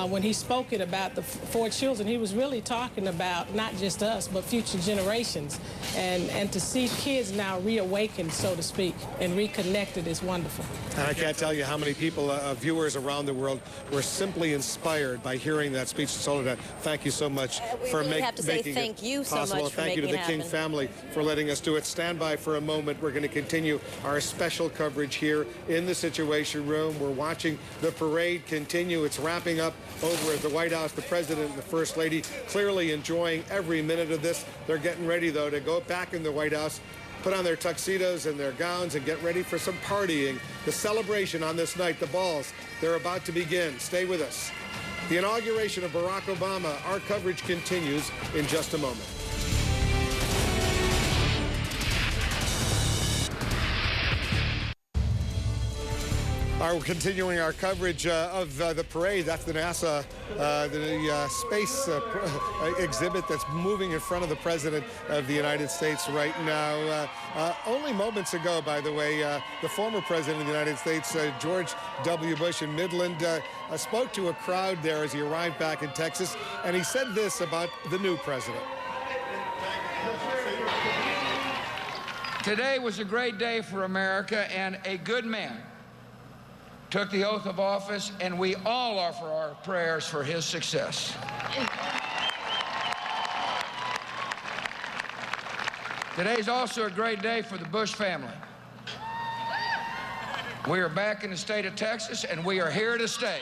when he spoke it about the 4 children, he was really talking about not just us, but future generations. And to see kids now reawakened, so to speak, and reconnected is wonderful. And I can't tell you how many people, viewers around the world, were simply inspired by hearing that speech. Soledad, thank you so much for making it thank you so possible. much for thank you to the King family for letting us do it. Stand by for a moment. We're going to continue our special coverage here in the Situation Room. We're watching the parade continue. It's wrapping up over at the White House. The President and the First Lady clearly enjoying every minute of this. They're getting ready, though, to go back in the White House, put on their tuxedos and their gowns and get ready for some partying. The celebration on this night, the balls, they're about to begin. Stay with us. The inauguration of Barack Obama. Our coverage continues in just a moment. We're continuing our coverage of the parade. That's the NASA, the space exhibit that's moving in front of the President of the United States right now. Only moments ago, by the way, the former President of the United States, George W. Bush in Midland, spoke to a crowd there as he arrived back in Texas, and he said this about the new president. Today was a great day for America, and a good man took the oath of office, and we all offer our prayers for his success. Today's also a great day for the Bush family. We are back in the state of Texas, and we are here to stay.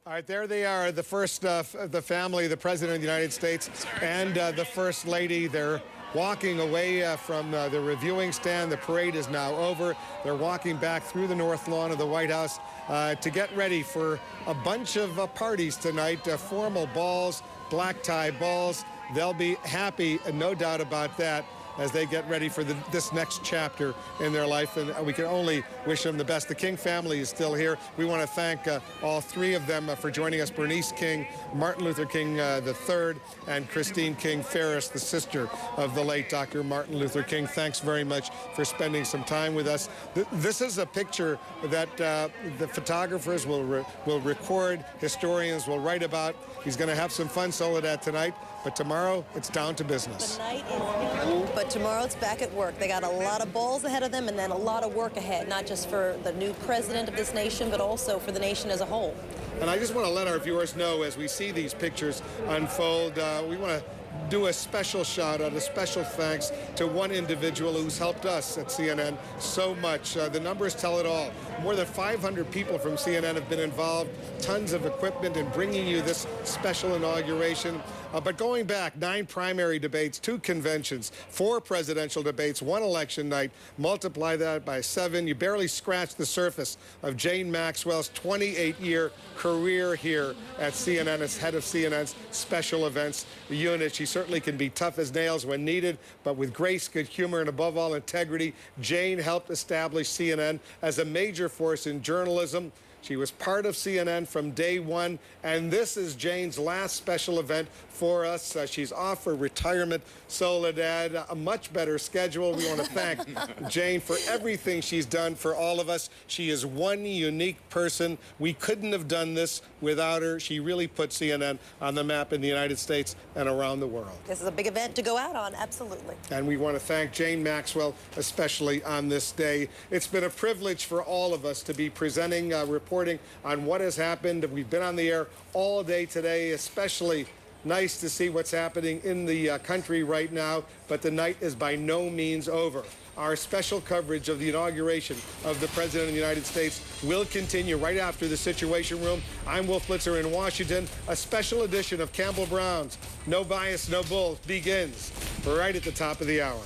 All right, there they are, the first, the family, the President of the United States and the First Lady. They're walking away from the reviewing stand. The parade is now over. They're walking back through the north lawn of the White House to get ready for a bunch of parties tonight, formal balls, black tie balls. They'll be happy, no doubt about that, as they get ready for this next chapter in their life, and we can only wish them the best. The King family is still here. We want to thank all three of them for joining us: Bernice King, Martin Luther King III, and Christine King Ferris, the sister of the late Dr. Martin Luther King. Thanks very much for spending some time with us. This is a picture that the photographers will record, historians will write about. He's going to have some fun, Soledad, tonight, but tomorrow it's down to business. The night is new, but tomorrow it's back at work. They got a lot of balls ahead of them and then a lot of work ahead, not just for the new president of this nation, but also for the nation as a whole. And I just want to let our viewers know, as we see these pictures unfold, we want to do a special shout out, a special thanks to one individual who's helped us at CNN so much. The numbers tell it all. More than 500 people from CNN have been involved, tons of equipment in bringing you this special inauguration. But going back, 9 primary debates, 2 conventions, 4 presidential debates, 1 election night, multiply that by 7. You barely scratched the surface of Jane Maxwell's 28-year career here at CNN as head of CNN's special events unit. She certainly can be tough as nails when needed, but with grace, good humor, and above all, integrity, Jane helped establish CNN as a major force in journalism. She was part of CNN from day one, and this is Jane's last special event for us. She's off for retirement. Soledad, a much better schedule. We want to thank Jane for everything she's done for all of us. She is one unique person. We couldn't have done this without her. She really put CNN on the map in the United States and around the world. This is a big event to go out on, absolutely. And we want to thank Jane Maxwell, especially on this day. It's been a privilege for all of us to be presenting, reporting on what has happened. We've been on the air all day today, especially nice to see what's happening in the country right now, but the night is by no means over. Our special coverage of the inauguration of the President of the United States will continue right after the Situation Room. I'm Wolf Blitzer in Washington. A special edition of Campbell Brown's No Bias, No Bull begins right at the top of the hour.